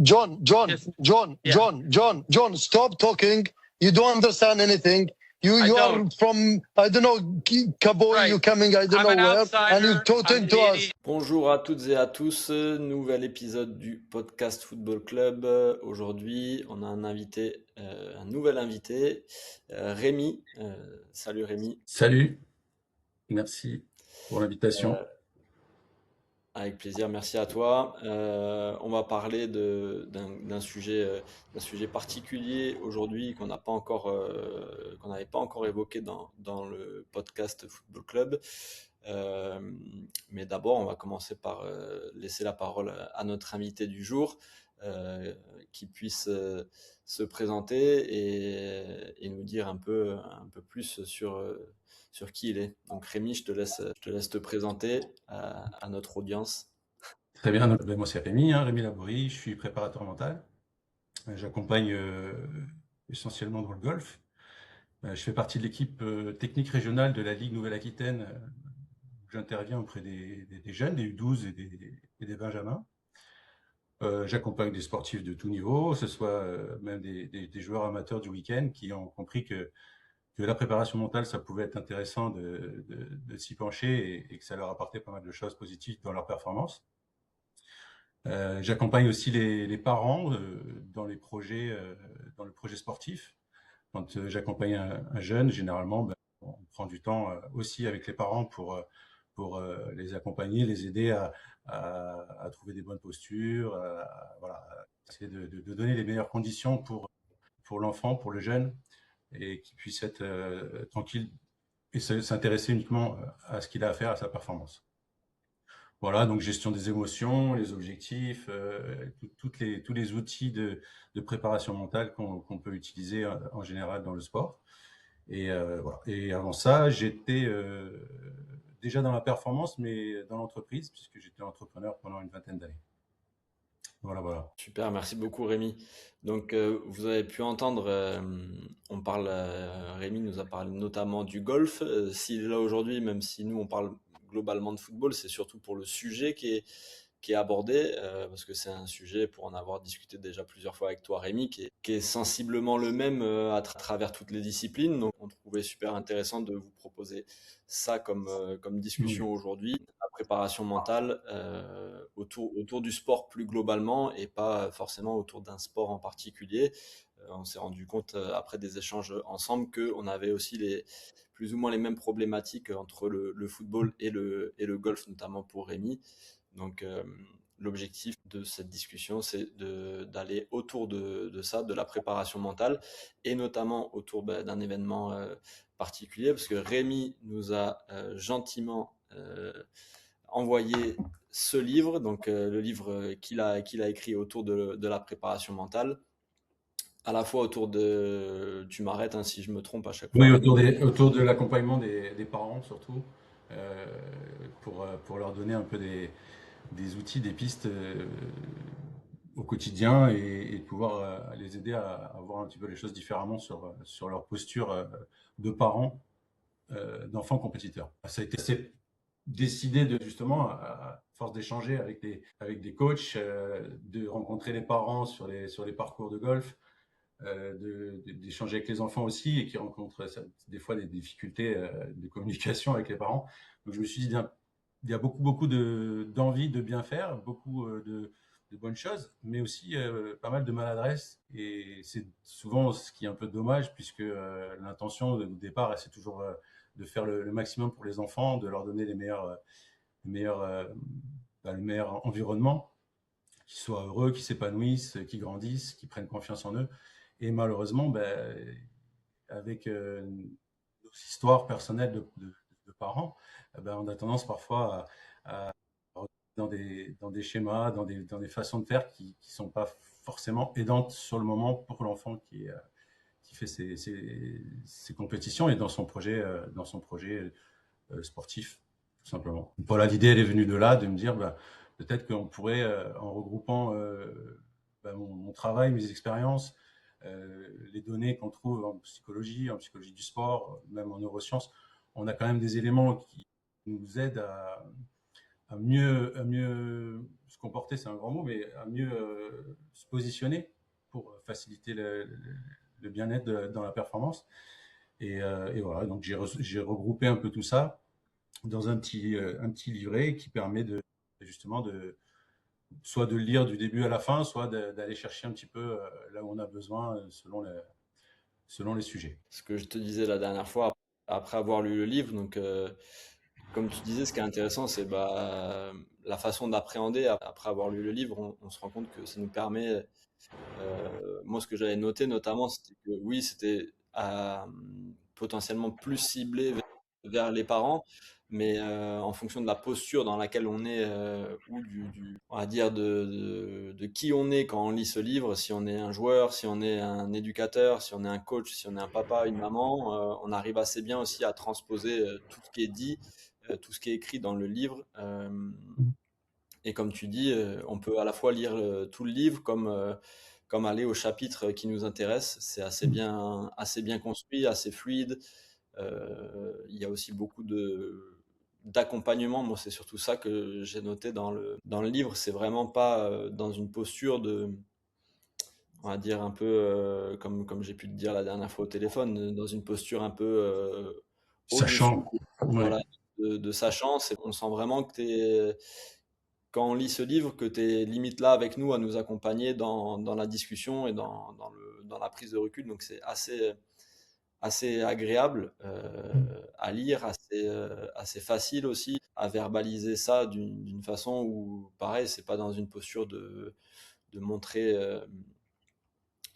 Yes. John, stop talking. You don't understand anything. You are from, I don't know, Cabo, Right. you coming, I don't I'm know an where, outsider. and you I'm talking an to us. idiot. Bonjour à toutes et à tous, nouvel épisode du podcast Football Club. Aujourd'hui, on a un nouvel invité, Rémi. Salut Rémi. Salut, merci pour l'invitation. Avec plaisir, merci à toi. On va parler d'un sujet particulier aujourd'hui qu'on n'avait pas encore évoqué dans le podcast Football Club. Mais d'abord, on va commencer par laisser la parole à notre invité du jour, qui puisse se présenter et nous dire un peu plus sur qui il est. Donc Rémi, je te laisse te présenter à notre audience. Très bien, donc, moi c'est Rémi, Rémi Laborie, je suis préparateur mental. J'accompagne essentiellement dans le golf. Je fais partie de l'équipe technique régionale de la Ligue Nouvelle-Aquitaine. J'interviens auprès des jeunes, des U12 et des Benjamins. J'accompagne des sportifs de tout niveau, que ce soit même des joueurs amateurs du week-end qui ont compris que la préparation mentale, ça pouvait être intéressant de s'y pencher et que ça leur apportait pas mal de choses positives dans leur performance. J'accompagne aussi les parents dans les projets, dans le projet sportif. Quand j'accompagne un jeune, généralement, on prend du temps aussi avec les parents pour les accompagner, les aider à trouver des bonnes postures, voilà, essayer de donner les meilleures conditions pour l'enfant, pour le jeune, et qu'il puisse être tranquille et s'intéresser uniquement à ce qu'il a à faire, à sa performance. Voilà, donc gestion des émotions, les objectifs, tous les outils de préparation mentale qu'on peut utiliser en général dans le sport. Et voilà. Et avant ça, j'étais déjà dans la performance, mais dans l'entreprise, puisque j'étais entrepreneur pendant une vingtaine d'années. Voilà. Super, merci beaucoup Rémi. Donc vous avez pu entendre, Rémi nous a parlé notamment du golf. S'il est là aujourd'hui, même si nous on parle globalement de football, c'est surtout pour le sujet qui est abordé, parce que c'est un sujet, pour en avoir discuté déjà plusieurs fois avec toi Rémi, qui est sensiblement le même à travers toutes les disciplines. Donc on trouvait super intéressant de vous proposer ça comme discussion aujourd'hui, la préparation mentale autour du sport plus globalement et pas forcément autour d'un sport en particulier. On s'est rendu compte après des échanges ensemble qu'on avait aussi plus ou moins les mêmes problématiques entre le football et le golf, notamment pour Rémi. Donc l'objectif de cette discussion, c'est d'aller autour de ça, de la préparation mentale, et notamment autour d'un événement particulier, parce que Rémi nous a gentiment envoyé ce livre, donc le livre qu'il a écrit autour de la préparation mentale, à la fois autour de... Tu m'arrêtes si je me trompe à chaque fois. Oui, autour de l'accompagnement des parents surtout, pour leur donner un peu des outils, des pistes au quotidien et de pouvoir les aider à voir un petit peu les choses différemment sur leur posture de parents d'enfants compétiteurs. Ça a été assez décidé justement, à force d'échanger avec des coachs, de rencontrer les parents sur les parcours de golf, d'échanger avec les enfants aussi et qui rencontrent des fois des difficultés de communication avec les parents. Donc je me suis dit, il y a beaucoup d'envie de bien faire, beaucoup de bonnes choses, mais aussi pas mal de maladresse. Et c'est souvent ce qui est un peu dommage, puisque l'intention au départ, c'est toujours de faire le maximum pour les enfants, de leur donner le meilleur environnement, qu'ils soient heureux, qu'ils s'épanouissent, qu'ils grandissent, qu'ils prennent confiance en eux. Et malheureusement, avec nos histoires personnelles de parents, on a tendance parfois à dans des schémas, dans des façons de faire qui sont pas forcément aidantes sur le moment pour l'enfant qui fait ses compétitions et dans son projet sportif, tout simplement. Voilà, l'idée elle est venue de là, de me dire peut-être qu'on pourrait, en regroupant mon travail, mes expériences, les données qu'on trouve en psychologie du sport, même en neurosciences, on a quand même des éléments qui nous aident mieux se comporter, c'est un grand mot, mais à mieux se positionner pour faciliter le bien-être dans la performance. Et voilà, donc j'ai regroupé un peu tout ça dans un petit livret qui permet justement soit de le lire du début à la fin, soit d'aller chercher un petit peu là où on a besoin selon les sujets. Ce que je te disais la dernière fois, après avoir lu le livre, donc comme tu disais, ce qui est intéressant, c'est la façon d'appréhender. Après avoir lu le livre, on se rend compte que ça nous permet. Moi, ce que j'avais noté notamment, c'était que oui, c'était potentiellement plus ciblé vers les parents, mais en fonction de la posture dans laquelle on est, ou on va dire de qui on est quand on lit ce livre, si on est un joueur, si on est un éducateur, si on est un coach, si on est un papa, une maman, on arrive assez bien aussi à transposer tout ce qui est dit, tout ce qui est écrit dans le livre. Et comme tu dis, on peut à la fois lire tout le livre comme aller au chapitre qui nous intéresse. C'est assez bien construit, assez fluide. Il y a aussi beaucoup d'accompagnement. Moi, c'est surtout ça que j'ai noté dans le livre. C'est vraiment pas dans une posture on va dire un peu comme j'ai pu te dire la dernière fois au téléphone, dans une posture un peu au-dessus, Sachant, ouais. voilà, de sachant. On sent vraiment quand on lit ce livre, que tu es limite là avec nous à nous accompagner dans la discussion et dans la prise de recul. Donc c'est assez agréable à lire, assez facile aussi à verbaliser ça d'une façon où, pareil, c'est pas dans une posture de montrer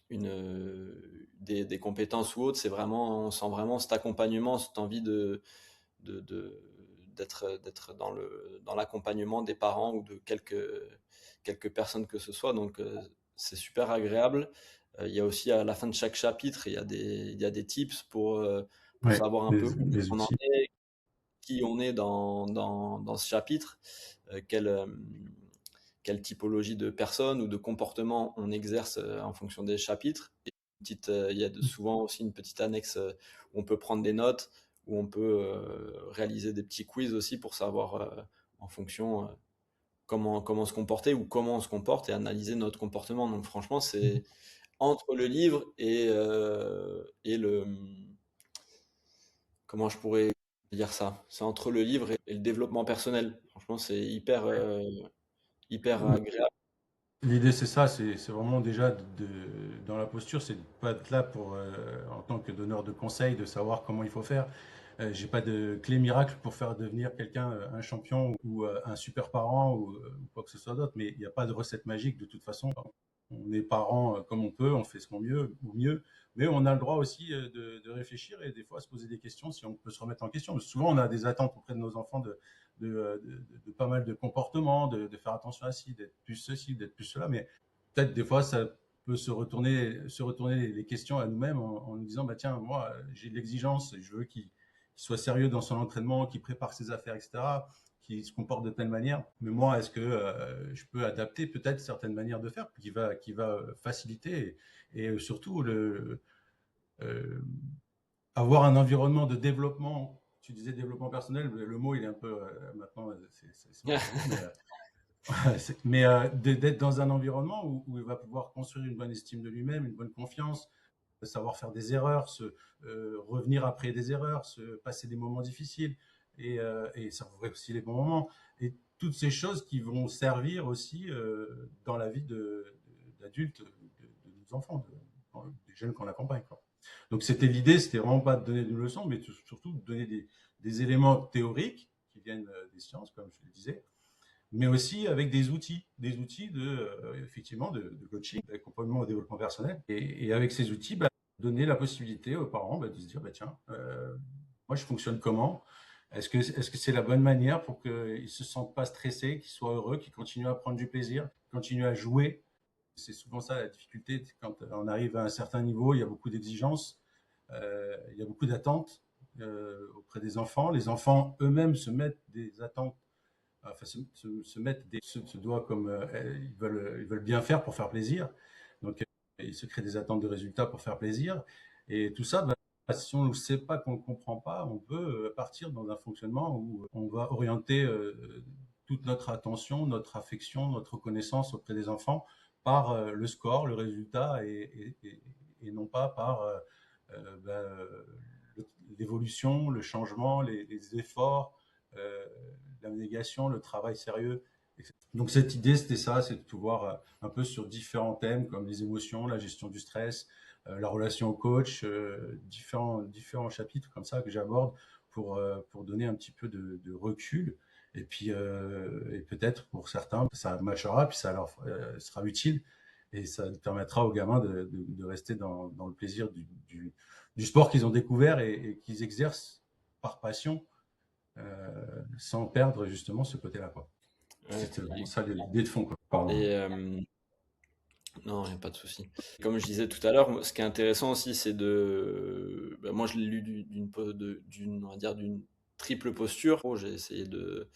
des compétences ou autres. On sent vraiment cet accompagnement, cette envie d'être dans l'accompagnement des parents ou de quelques personnes que ce soit. Donc, c'est super agréable. Il y a aussi à la fin de chaque chapitre, il y a des tips pour Ouais, savoir un peu où des on en outils. est, qui on est dans ce chapitre, quelle typologie de personnes ou de comportements on exerce en fonction des chapitres. Et il y a souvent aussi une petite annexe où on peut prendre des notes, où on peut réaliser des petits quiz aussi pour savoir en fonction comment se comporter ou comment on se comporte et analyser notre comportement. Donc franchement, c'est entre le livre et comment je pourrais dire ça? C'est entre le livre et le développement personnel. Franchement, c'est hyper agréable. L'idée, c'est ça, c'est vraiment déjà dans la posture, c'est de pas être là pour, en tant que donneur de conseils, de savoir comment il faut faire. J'ai pas de clé miracle pour faire devenir quelqu'un un champion ou un super parent ou quoi que ce soit d'autre, mais il n'y a pas de recette magique de toute façon. On est parent comme on peut, on fait ce qu'on mieux ou mieux, mais on a le droit aussi de réfléchir et des fois se poser des questions si on peut se remettre en question. Parce que souvent, on a des attentes auprès de nos enfants de pas mal de comportements, de faire attention à ceci, d'être plus cela, mais peut-être des fois ça peut se retourner les questions à nous-mêmes en nous disant bah tiens moi j'ai de l'exigence, je veux qu'il soit sérieux dans son entraînement, qu'il prépare ses affaires, etc., qui se comporte de telle manière. Mais moi, est-ce que je peux adapter peut-être certaines manières de faire qui va faciliter et surtout avoir un environnement de développement. Tu disais développement personnel, le mot il est un peu maintenant c'est moins bon, mais d'être dans un environnement où il va pouvoir construire une bonne estime de lui-même, une bonne confiance, savoir faire des erreurs, revenir après des erreurs, se passer des moments difficiles et savourer aussi les bons moments. Et toutes ces choses qui vont servir aussi dans la vie d'adultes, de nos enfants, des jeunes qu'on accompagne. Quoi. Donc c'était vraiment pas de donner des leçons, mais surtout de donner des éléments théoriques qui viennent des sciences, comme je le disais, mais aussi avec des outils effectivement de coaching, d'accompagnement au développement personnel. Et avec ces outils, bah, donner la possibilité aux parents bah, de se dire, bah, tiens, moi je fonctionne comment? Est-ce que c'est la bonne manière pour qu'ils ne se sentent pas stressés, qu'ils soient heureux, qu'ils continuent à prendre du plaisir, qu'ils continuent à jouer? C'est souvent ça la difficulté. Quand on arrive à un certain niveau, il y a beaucoup d'exigences, il y a beaucoup d'attentes auprès des enfants. Les enfants eux-mêmes se mettent des attentes, enfin se mettent se doivent comme ils veulent bien faire pour faire plaisir. Donc ils se créent des attentes de résultats pour faire plaisir. Et tout ça, bah, si on ne sait pas, qu'on ne comprend pas, on peut partir dans un fonctionnement où on va orienter toute notre attention, notre affection, notre reconnaissance auprès des enfants par le score, le résultat, et non pas par l'évolution, le changement, les efforts, l'abnégation, le travail sérieux. Donc cette idée, c'était ça, c'est de pouvoir un peu sur différents thèmes comme les émotions, la gestion du stress, la relation au coach, différents chapitres comme ça que j'aborde pour donner un petit peu de recul. Et puis, et peut-être pour certains, ça matchera, puis ça leur sera utile. Et ça permettra aux gamins de rester dans le plaisir du sport qu'ils ont découvert et qu'ils exercent par passion, sans perdre justement ce côté-là, quoi. Ouais, C'était vraiment ça l'idée de fond, quoi. Pardon. Non, il n'y a pas de souci. Comme je disais tout à l'heure, ce qui est intéressant aussi, c'est moi, je l'ai lu on va dire, d'une triple posture. J'ai essayé de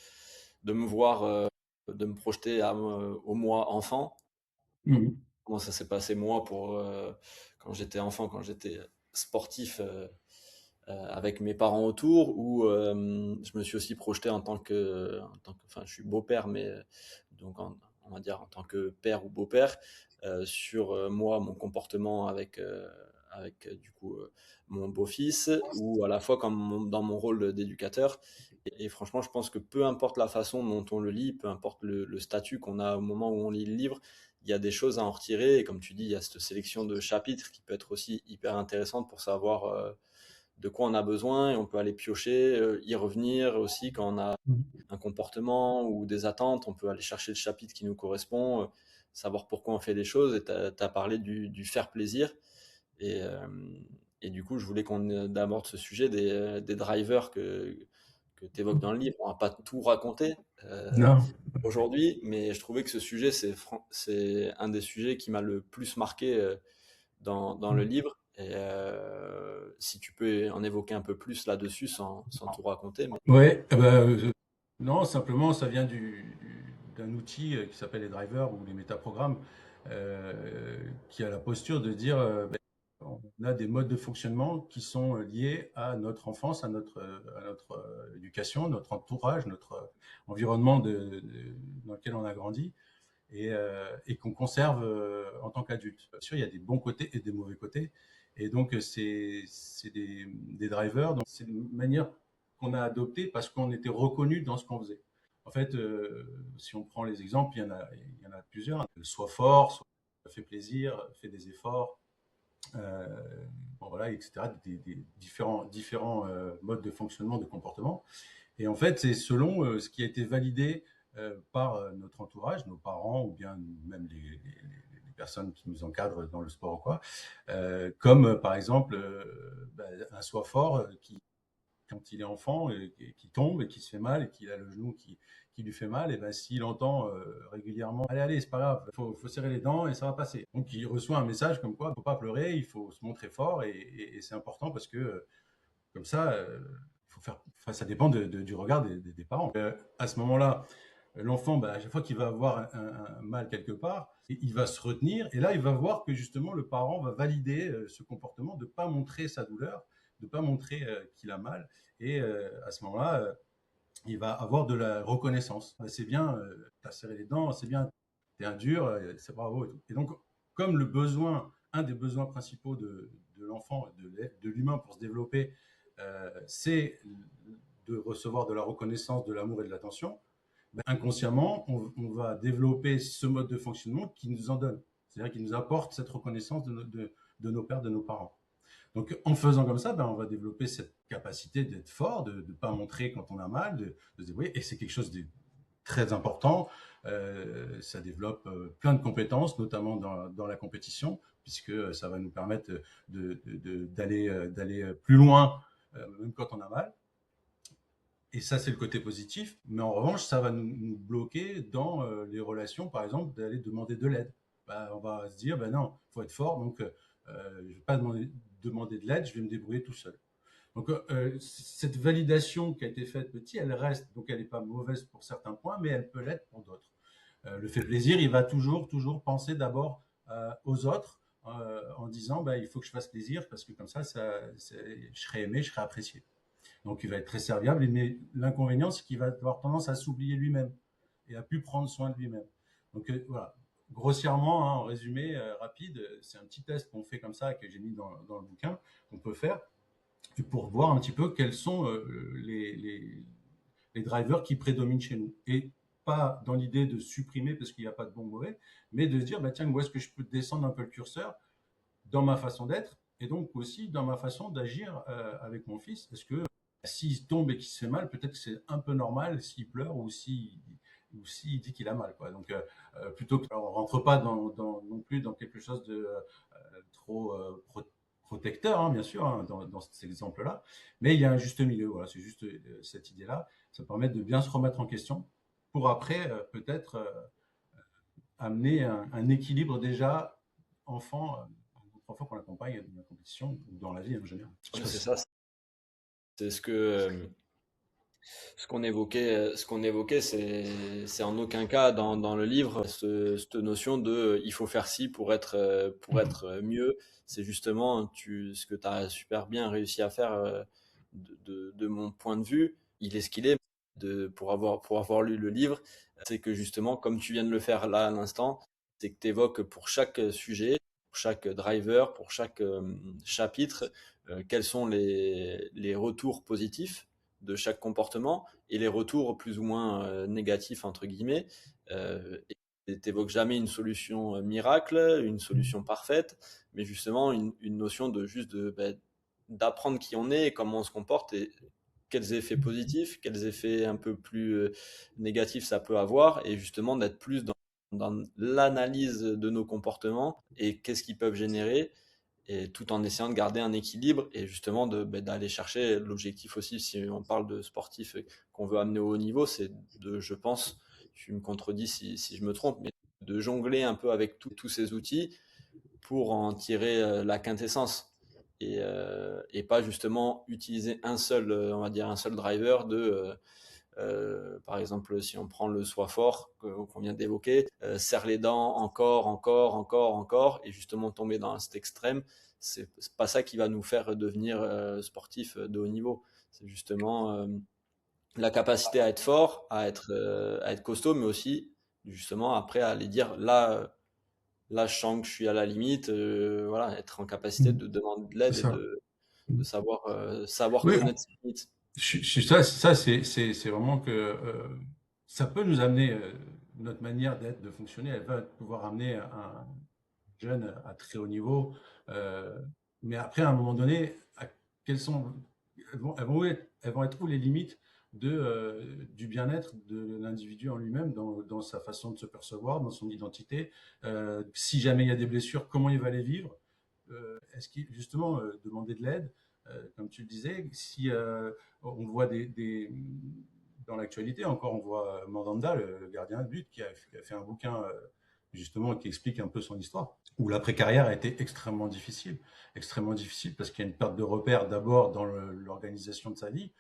me voir, de me projeter au moi enfant. Mmh. Comment ça s'est passé moi quand j'étais enfant, quand j'étais sportif avec mes parents autour, ou je me suis aussi projeté enfin, je suis beau-père, mais donc on va dire en tant que père ou beau-père, sur moi, mon comportement avec du coup mon beau-fils, ou à la fois dans mon rôle d'éducateur. Et franchement, je pense que peu importe la façon dont on le lit, peu importe le statut qu'on a au moment où on lit le livre, il y a des choses à en retirer. Et comme tu dis, il y a cette sélection de chapitres qui peut être aussi hyper intéressante pour savoir de quoi on a besoin, et on peut aller piocher, y revenir aussi quand on a un comportement ou des attentes, on peut aller chercher le chapitre qui nous correspond, savoir pourquoi on fait les choses. Et tu as parlé du faire plaisir. Et, euh, et du coup, je voulais qu'on aborde ce sujet des drivers que tu évoques dans le livre. On va pas tout raconter Non. aujourd'hui, mais je trouvais que ce sujet, c'est un des sujets qui m'a le plus marqué dans le livre. Et si tu peux en évoquer un peu plus là-dessus sans tout raconter. Ouais, non, simplement, ça vient d'un outil qui s'appelle les drivers ou les métaprogrammes, qui a la posture de dire on a des modes de fonctionnement qui sont liés à notre enfance, à notre éducation, notre entourage, notre environnement dans lequel on a grandi et qu'on conserve en tant qu'adulte. Bien sûr, il y a des bons côtés et des mauvais côtés. Et donc, c'est des drivers. Donc, c'est une manière qu'on a adoptée parce qu'on était reconnu dans ce qu'on faisait. En fait, si on prend les exemples, il y en a plusieurs. Sois fort, fais plaisir, fais des efforts, euh, bon, voilà, etc. Des différents modes de fonctionnement, de comportement. Et en fait, c'est selon ce qui a été validé par notre entourage, nos parents ou bien même les personnes qui nous encadrent dans le sport ou quoi, comme par exemple un soi fort qui, quand il est enfant, qui tombe et qui se fait mal et qu'il a le genou qui lui fait mal, et ben s'il entend régulièrement, allez, c'est pas grave, faut serrer les dents et ça va passer. Donc il reçoit un message comme quoi, faut pas pleurer, il faut se montrer fort et c'est important parce que comme ça, faut faire, enfin, ça dépend du regard des parents. À ce moment-là, l'enfant, bah, à chaque fois qu'il va avoir un mal quelque part, il va se retenir et là, il va voir que justement le parent va valider ce comportement de ne pas montrer sa douleur, de ne pas montrer qu'il a mal. Et à ce moment-là, il va avoir de la reconnaissance. C'est bien, tu as serré les dents, c'est bien, tu es un dur, c'est bravo. Et tout. Et donc, comme un des besoins principaux de l'enfant, de l'humain pour se développer, c'est de recevoir de la reconnaissance, de l'amour et de l'attention, ben, inconsciemment, on va développer ce mode de fonctionnement qui nous en donne. C'est-à-dire qui nous apporte cette reconnaissance de nos pères, de nos parents. Donc, en faisant comme ça, ben, on va développer cette capacité d'être fort, de ne pas montrer quand on a mal, de se débrouiller. Et c'est quelque chose de très important. Ça développe plein de compétences, notamment dans la compétition, puisque ça va nous permettre d'aller plus loin, même quand on a mal. Et ça, c'est le côté positif. Mais en revanche, ça va nous bloquer dans les relations, par exemple, d'aller demander de l'aide. Ben, on va se dire, ben non, il faut être fort, donc je ne vais pas demander de l'aide, je vais me débrouiller tout seul. Donc, cette validation qui a été faite petit, elle reste. Donc, elle n'est pas mauvaise pour certains points, mais elle peut l'être pour d'autres. Le fait plaisir, il va toujours penser d'abord aux autres en disant, ben, il faut que je fasse plaisir parce que comme ça je serai aimé, je serai apprécié. Donc, il va être très serviable, mais l'inconvénient, c'est qu'il va avoir tendance à s'oublier lui-même. et a pu prendre soin de lui-même. Donc voilà, grossièrement, hein, en résumé rapide, c'est un petit test qu'on fait comme ça, que j'ai mis dans le bouquin, qu'on peut faire, pour voir un petit peu quels sont les drivers qui prédominent chez nous. Et pas dans l'idée de supprimer parce qu'il n'y a pas de bon mauvais, mais de se dire, bah, tiens, où est-ce que je peux descendre un peu le curseur dans ma façon d'être et donc aussi dans ma façon d'agir avec mon fils. Est-ce que s'il tombe et qu'il se fait mal, peut-être que c'est un peu normal s'il pleure ou s'il dit qu'il a mal, quoi. Donc plutôt que on rentre pas non plus dans quelque chose de trop protecteur, hein, bien sûr, hein, dans cet exemple-là, mais il y a un juste milieu. Voilà, c'est juste cette idée-là. Ça permet de bien se remettre en question pour après peut-être amener un équilibre déjà enfant, enfant qu'on accompagne dans la compétition ou dans la vie en général. C'est ça. C'est ce qu'on évoquait, c'est en aucun cas dans le livre cette notion de il faut faire ci pour être mieux. C'est justement ce que tu as super bien réussi à faire de mon point de vue. Il est ce qu'il est. Pour avoir lu le livre, c'est que justement, comme tu viens de le faire là à l'instant, c'est que tu évoques pour chaque sujet, pour chaque driver, pour chaque chapitre, quels sont les retours positifs de chaque comportement et les retours plus ou moins négatifs entre guillemets. Et t'évoques jamais une solution miracle, une solution parfaite, mais justement une notion de juste d'apprendre qui on est et comment on se comporte et quels effets positifs, quels effets un peu plus négatifs ça peut avoir, et justement d'être plus dans l'analyse de nos comportements et qu'est-ce qu'ils peuvent générer, et tout en essayant de garder un équilibre et justement d'aller chercher l'objectif aussi, si on parle de sportifs qu'on veut amener au haut niveau, c'est je pense, tu me contredis si je me trompe, mais de jongler un peu avec tous ces outils pour en tirer la quintessence et pas justement utiliser on va dire un seul driver par exemple, si on prend le soi fort qu'on vient d'évoquer, serre les dents encore, et justement tomber dans cet extrême, c'est pas ça qui va nous faire devenir sportif de haut niveau. C'est justement la capacité à être fort, à être costaud, mais aussi justement après à aller dire là je sens que je suis à la limite, voilà, être en capacité de demander de l'aide et de savoir Oui, connaître ses limites. ça c'est vraiment que ça peut nous amener notre manière d'être, de fonctionner, elle va pouvoir amener un jeune à très haut niveau, euh, mais après à un moment donné, quelles sont, elles vont être où les limites du bien-être de l'individu en lui-même, dans sa façon de se percevoir, dans son identité. Si jamais il y a des blessures, comment il va les vivre? Est-ce qu'il justement demander de l'aide, comme tu le disais, si on voit dans l'actualité encore, on voit Mandanda, le gardien de but, qui a fait un bouquin justement qui explique un peu son histoire, où l'après-carrière a été extrêmement difficile parce qu'il y a une perte de repères d'abord dans l'organisation de sa vie.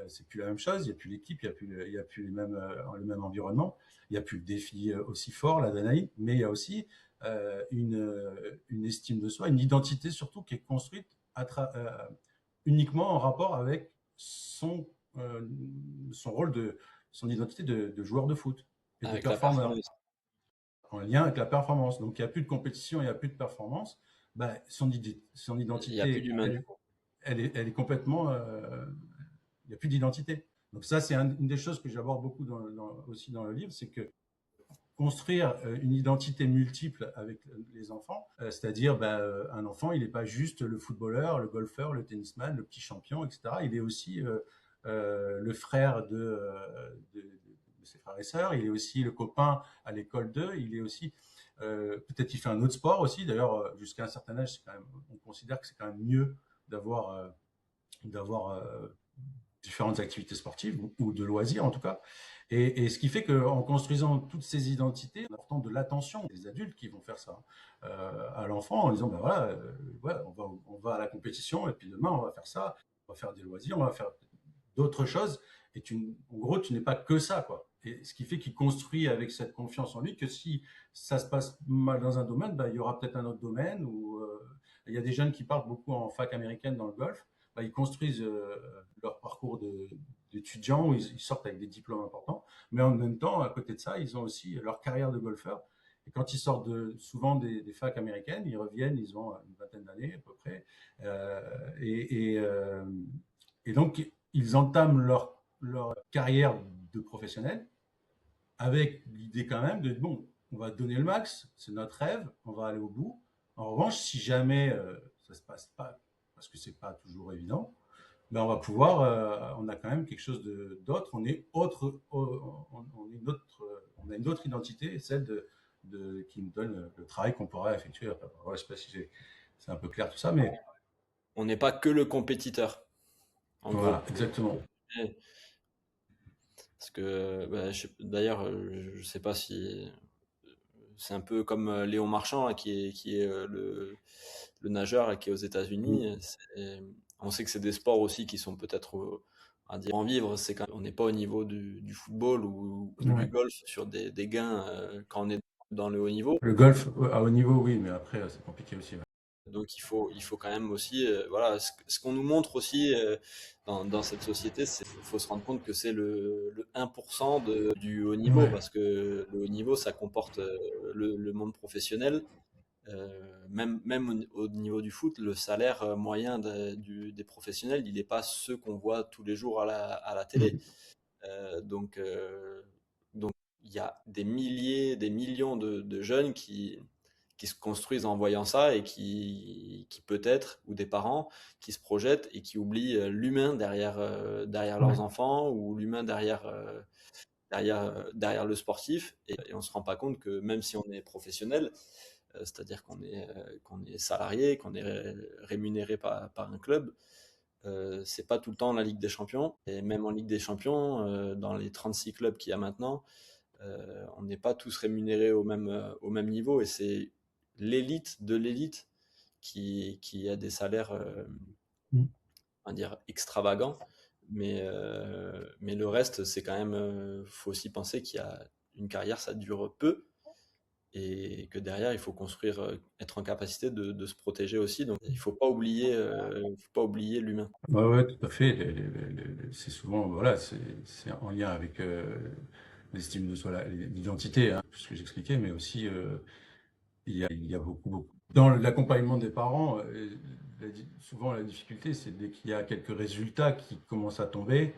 C'est plus la même chose, il n'y a plus l'équipe, il y a plus le même environnement, il n'y a plus le défi aussi fort, l'adrénaline, mais il y a aussi une estime de soi, une identité surtout qui est construite uniquement en rapport avec son rôle son identité de joueur de foot et de Avec la performeur, performance. en lien avec la performance. Donc il n'y a plus de compétition, il n'y a plus de performance. Ben, son Il n'y a plus identité, d'humain du coup. elle est complètement. Il n'y a plus d'identité. Donc ça, c'est une des choses que j'aborde beaucoup aussi dans le livre, c'est que construire une identité multiple avec les enfants, c'est-à-dire un enfant, il n'est pas juste le footballeur, le golfeur, le tennisman, le petit champion, etc. Il est aussi le frère de ses frères et sœurs, il est aussi le copain à l'école d'eux, il est aussi peut-être qu'il fait un autre sport aussi. D'ailleurs, jusqu'à un certain âge, on considère que c'est quand même mieux d'avoir différentes activités sportives ou de loisirs en tout cas. Et ce qui fait qu'en construisant toutes ces identités, en apportant de l'attention des adultes qui vont faire ça à l'enfant en disant ben voilà, ouais, on va à la compétition et puis demain on va faire ça, on va faire des loisirs, on va faire d'autres choses. Et en gros, tu n'es pas que ça, quoi. Et ce qui fait qu'il construit avec cette confiance en lui que si ça se passe mal dans un domaine, ben, il y aura peut-être un autre domaine. Il y a des jeunes qui partent beaucoup en fac américaine dans le golf. Ils construisent leur parcours d'étudiants où ils sortent avec des diplômes importants, mais en même temps, à côté de ça, ils ont aussi leur carrière de golfeur. Et quand ils sortent souvent des facs américaines, ils reviennent, ils ont une vingtaine d'années à peu près, euh, et, et, euh, et donc ils entament leur carrière de professionnel avec l'idée quand même de bon, on va donner le max, c'est notre rêve, on va aller au bout. En revanche, si jamais ça se passe pas, parce que c'est pas toujours évident, ben on va pouvoir, on a quand même quelque chose d'autre, on est autre, on a une autre identité, celle qui nous donne le travail qu'on pourra effectuer. Voilà, je sais pas si c'est un peu clair tout ça, mais On n'est pas que le compétiteur, en gros. voilà, exactement. Parce que, bah, d'ailleurs, je sais pas si c'est un peu comme Léon Marchand là, qui est le nageur là, qui est aux États-Unis. On sait que c'est des sports aussi qui sont peut-être à dire en vivre. C'est quand on n'est pas au niveau du football ou du Ouais. golf sur des gains quand on est dans le haut niveau. Le golf à haut niveau, oui, mais après, c'est compliqué aussi. Ouais. Donc il faut quand même aussi, voilà, ce qu'on nous montre aussi dans cette société, c'est faut se rendre compte que c'est le 1% du haut niveau, Ouais. parce que le haut niveau, ça comporte le monde professionnel. Même au niveau du foot, le salaire moyen des professionnels, il n'est pas ce qu'on voit tous les jours à la télé. Donc il y a des milliers, des millions de jeunes qui se construisent en voyant ça et qui peut-être, ou des parents, qui se projettent et qui oublient l'humain derrière leurs enfants, ou l'humain derrière le sportif. Et on ne se rend pas compte que même si on est professionnel, c'est-à-dire qu'on est salarié, qu'on est rémunéré par un club, c'est pas tout le temps la Ligue des Champions. Et même en Ligue des Champions, dans les 36 clubs qu'il y a maintenant, on n'est pas tous rémunérés au même niveau. Et c'est l'élite de l'élite qui a des salaires, on va dire, extravagants. Mais le reste, c'est quand même. Faut aussi penser qu'il y a une carrière, ça dure peu. Et que derrière, il faut construire, être en capacité de se protéger aussi. Donc, il faut pas oublier l'humain. Ouais, ouais, tout à fait. C'est souvent, voilà, c'est en lien avec l'estime de soi, l'identité, hein, ce que j'expliquais, mais aussi il y a beaucoup. Dans l'accompagnement des parents, souvent la difficulté, c'est dès qu'il y a quelques résultats qui commencent à tomber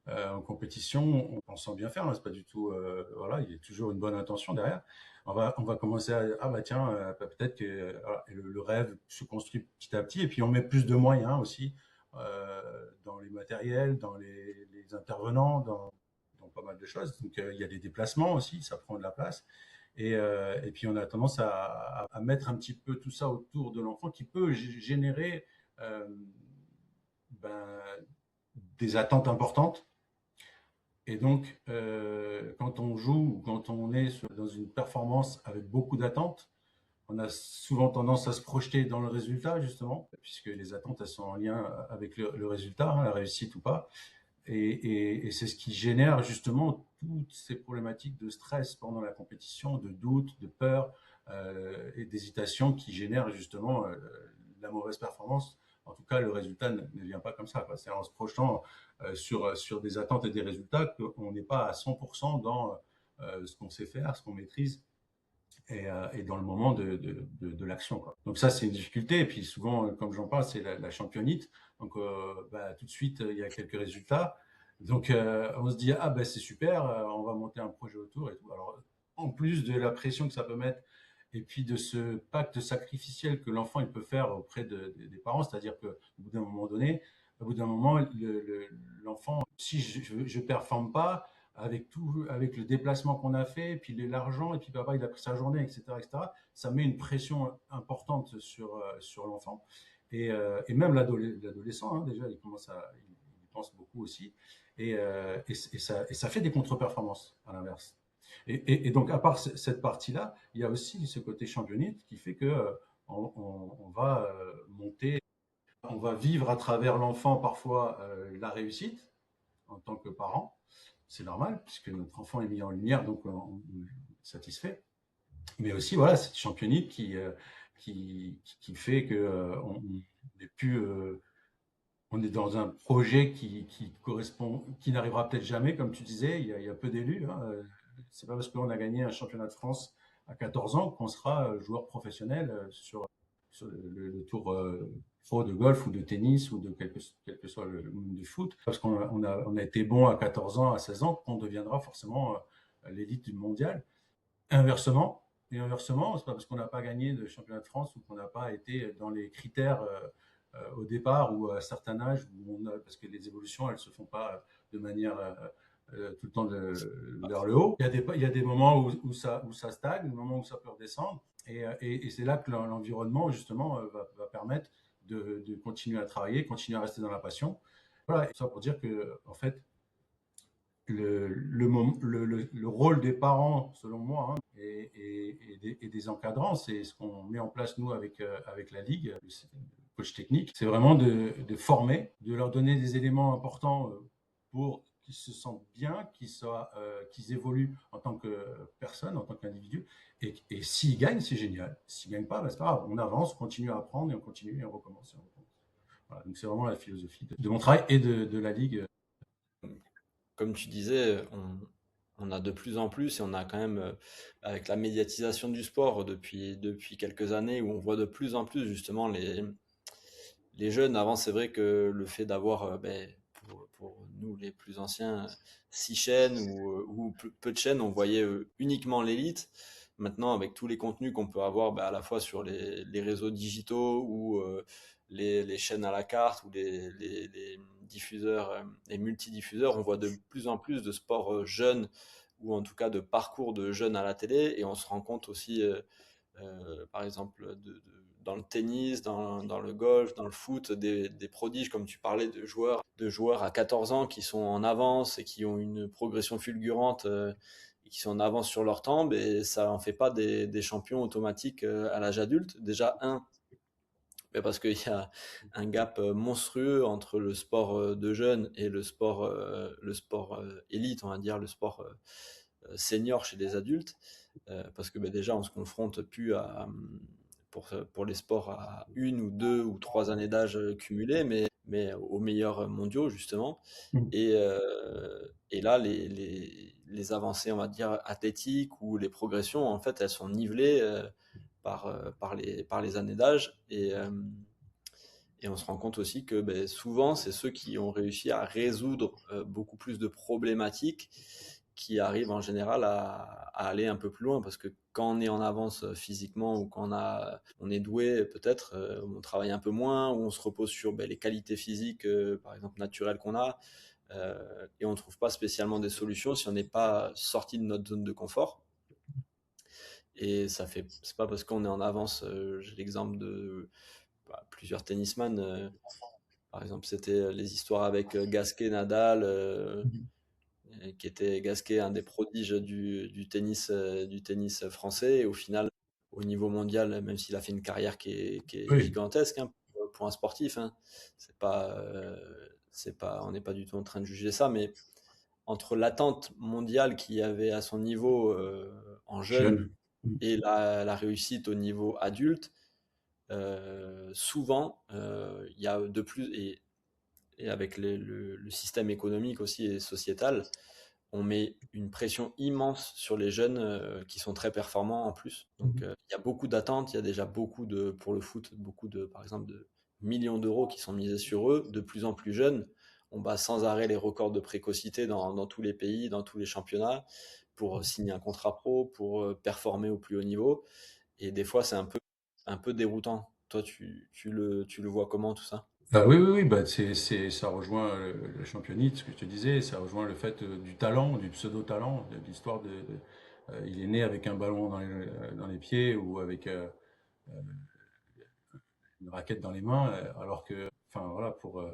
en compétition, on sent bien faire, hein, c'est pas du tout, voilà, il y a toujours une bonne intention derrière. On va commencer ah bah tiens, peut-être que voilà, le rêve se construit petit à petit, et puis on met plus de moyens aussi dans les matériels, dans les intervenants, dans pas mal de choses. Donc il y a des déplacements aussi, ça prend de la place. Et puis on a tendance à mettre un petit peu tout ça autour de l'enfant qui peut générer euh, ben, des attentes importantes. Et donc, quand on joue ou quand on est dans une performance avec beaucoup d'attentes, on a souvent tendance à se projeter dans le résultat, justement, puisque les attentes, elles sont en lien avec le résultat, hein, la réussite ou pas. Et c'est ce qui génère justement toutes ces problématiques de stress pendant la compétition, de doute, de peur et d'hésitation qui génèrent justement la mauvaise performance. En tout cas, le résultat ne vient pas comme ça. C'est en se projetant sur des attentes et des résultats qu'on n'est pas à 100% dans ce qu'on sait faire, ce qu'on maîtrise et dans le moment de l'action. Donc ça, c'est une difficulté. Et puis souvent, comme j'en parle, c'est la championnite. Donc tout de suite, il y a quelques résultats. Donc on se dit, ah ben c'est super, on va monter un projet autour et tout. Alors en plus de la pression que ça peut mettre et puis de ce pacte sacrificiel que l'enfant il peut faire auprès des parents, c'est-à-dire qu'au bout d'un moment donné, au bout d'un moment, l'enfant, si je performe pas, avec tout, avec le déplacement qu'on a fait, et puis l'argent, et puis papa il a pris sa journée, etc., ça met une pression importante sur l'enfant. Et même l'adolescent, hein, déjà, il pense beaucoup aussi, et ça fait des contre-performances à l'inverse. Et donc, à part cette partie-là, il y a aussi ce côté championite qui fait que on va monter, on va vivre à travers l'enfant parfois la réussite en tant que parent, c'est normal, puisque notre enfant est mis en lumière, donc on est satisfait. Mais aussi, voilà, cette championnique qui fait que on n'est plus on est dans un projet qui n'arrivera peut-être jamais, comme tu disais, il y a peu d'élus, hein. C'est pas parce qu'on a gagné un championnat de France à 14 ans qu'on sera joueur professionnel sur le tour pro de golf ou de tennis ou de quel que soit le monde du foot. Parce qu'on a été bon à 14 ans, à 16 ans, qu'on deviendra forcément l'élite du mondial. Inversement, c'est pas parce qu'on n'a pas gagné de championnat de France ou qu'on n'a pas été dans les critères au départ ou à un certain âge, parce que les évolutions, elles se font pas de manière tout le temps vers le haut. Il y a des moments où ça stagne, des moments où ça peut redescendre. Et c'est là que l'environnement, justement, va permettre de continuer à travailler, continuer à rester dans la passion. Voilà, et ça pour dire que, en fait, le rôle des parents, selon moi, hein, et des encadrants, c'est ce qu'on met en place, nous, avec la Ligue, le coach technique, c'est vraiment de former, de leur donner des éléments importants pour qu'ils se sentent bien, qu'ils évoluent en tant que personne, en tant qu'individu. Et s'ils gagnent, c'est génial. S'ils ne gagnent pas, ben, c'est pas grave. On avance, on continue à apprendre et on continue et on recommence. Voilà, donc c'est vraiment la philosophie de mon travail et de la Ligue. Comme tu disais, on a de plus en plus et on a quand même, avec la médiatisation du sport depuis quelques années, où on voit de plus en plus justement les jeunes. Avant, c'est vrai que le fait d'avoir, pour nous les plus anciens, 6 chaînes ou peu de chaînes, on voyait uniquement l'élite. Maintenant, avec tous les contenus qu'on peut avoir, à la fois sur les réseaux digitaux ou les chaînes à la carte ou les diffuseurs et multidiffuseurs, on voit de plus en plus de sports jeunes ou en tout cas de parcours de jeunes à la télé, et on se rend compte aussi, par exemple, dans le tennis, dans le golf, dans le foot, des prodiges, comme tu parlais, de joueurs à 14 ans qui sont en avance et qui ont une progression fulgurante, et qui sont en avance sur leur temps, et ça en fait pas des champions automatiques à l'âge adulte. Déjà, mais parce qu'il y a un gap monstrueux entre le sport de jeunes et le sport élite, on va dire, le sport senior chez les adultes. Parce que déjà, on se confronte plus pour les sports à 1 ou 2 ou 3 années d'âge cumulées, mais aux meilleurs mondiaux, justement. Et là, les avancées, on va dire, athlétiques ou les progressions, en fait, elles sont nivelées par les années d'âge. Et on se rend compte aussi que souvent, c'est ceux qui ont réussi à résoudre beaucoup plus de problématiques qui arrivent en général à aller un peu plus loin. Parce que quand on est en avance physiquement ou quand on est doué, peut-être, on travaille un peu moins, ou on se repose sur les qualités physiques, par exemple, naturelles qu'on a. Et on ne trouve pas spécialement des solutions si on n'est pas sorti de notre zone de confort. Et c'est pas parce qu'on est en avance. J'ai l'exemple de plusieurs tennisman. Par exemple, c'était les histoires avec Gasquet, Nadal, qui était Gasquet, un des prodiges du tennis français. Et au final, au niveau mondial, même s'il a fait une carrière qui est Oui. gigantesque, hein, pour un sportif, hein, on n'est pas du tout en train de juger ça, mais entre l'attente mondiale qu'il y avait à son niveau en jeune Jeune. et la réussite au niveau adulte, souvent, il y a de plus, et avec le système économique aussi et sociétal, on met une pression immense sur les jeunes qui sont très performants en plus. Donc il y a beaucoup d'attentes, il y a déjà pour le foot, par exemple, de millions d'euros qui sont misés sur eux, de plus en plus jeunes. On bat sans arrêt les records de précocité dans tous les pays, dans tous les championnats, pour signer un contrat pro, pour performer au plus haut niveau. Et des fois, c'est un peu déroutant. Toi, tu le vois comment, tout ça? Oui, oui, oui, bah, ça rejoint le championnisme, ce que je te disais, ça rejoint le fait du talent, du pseudo-talent, de l'histoire il est né avec un ballon dans les pieds ou avec une raquette dans les mains, alors que, enfin voilà, pour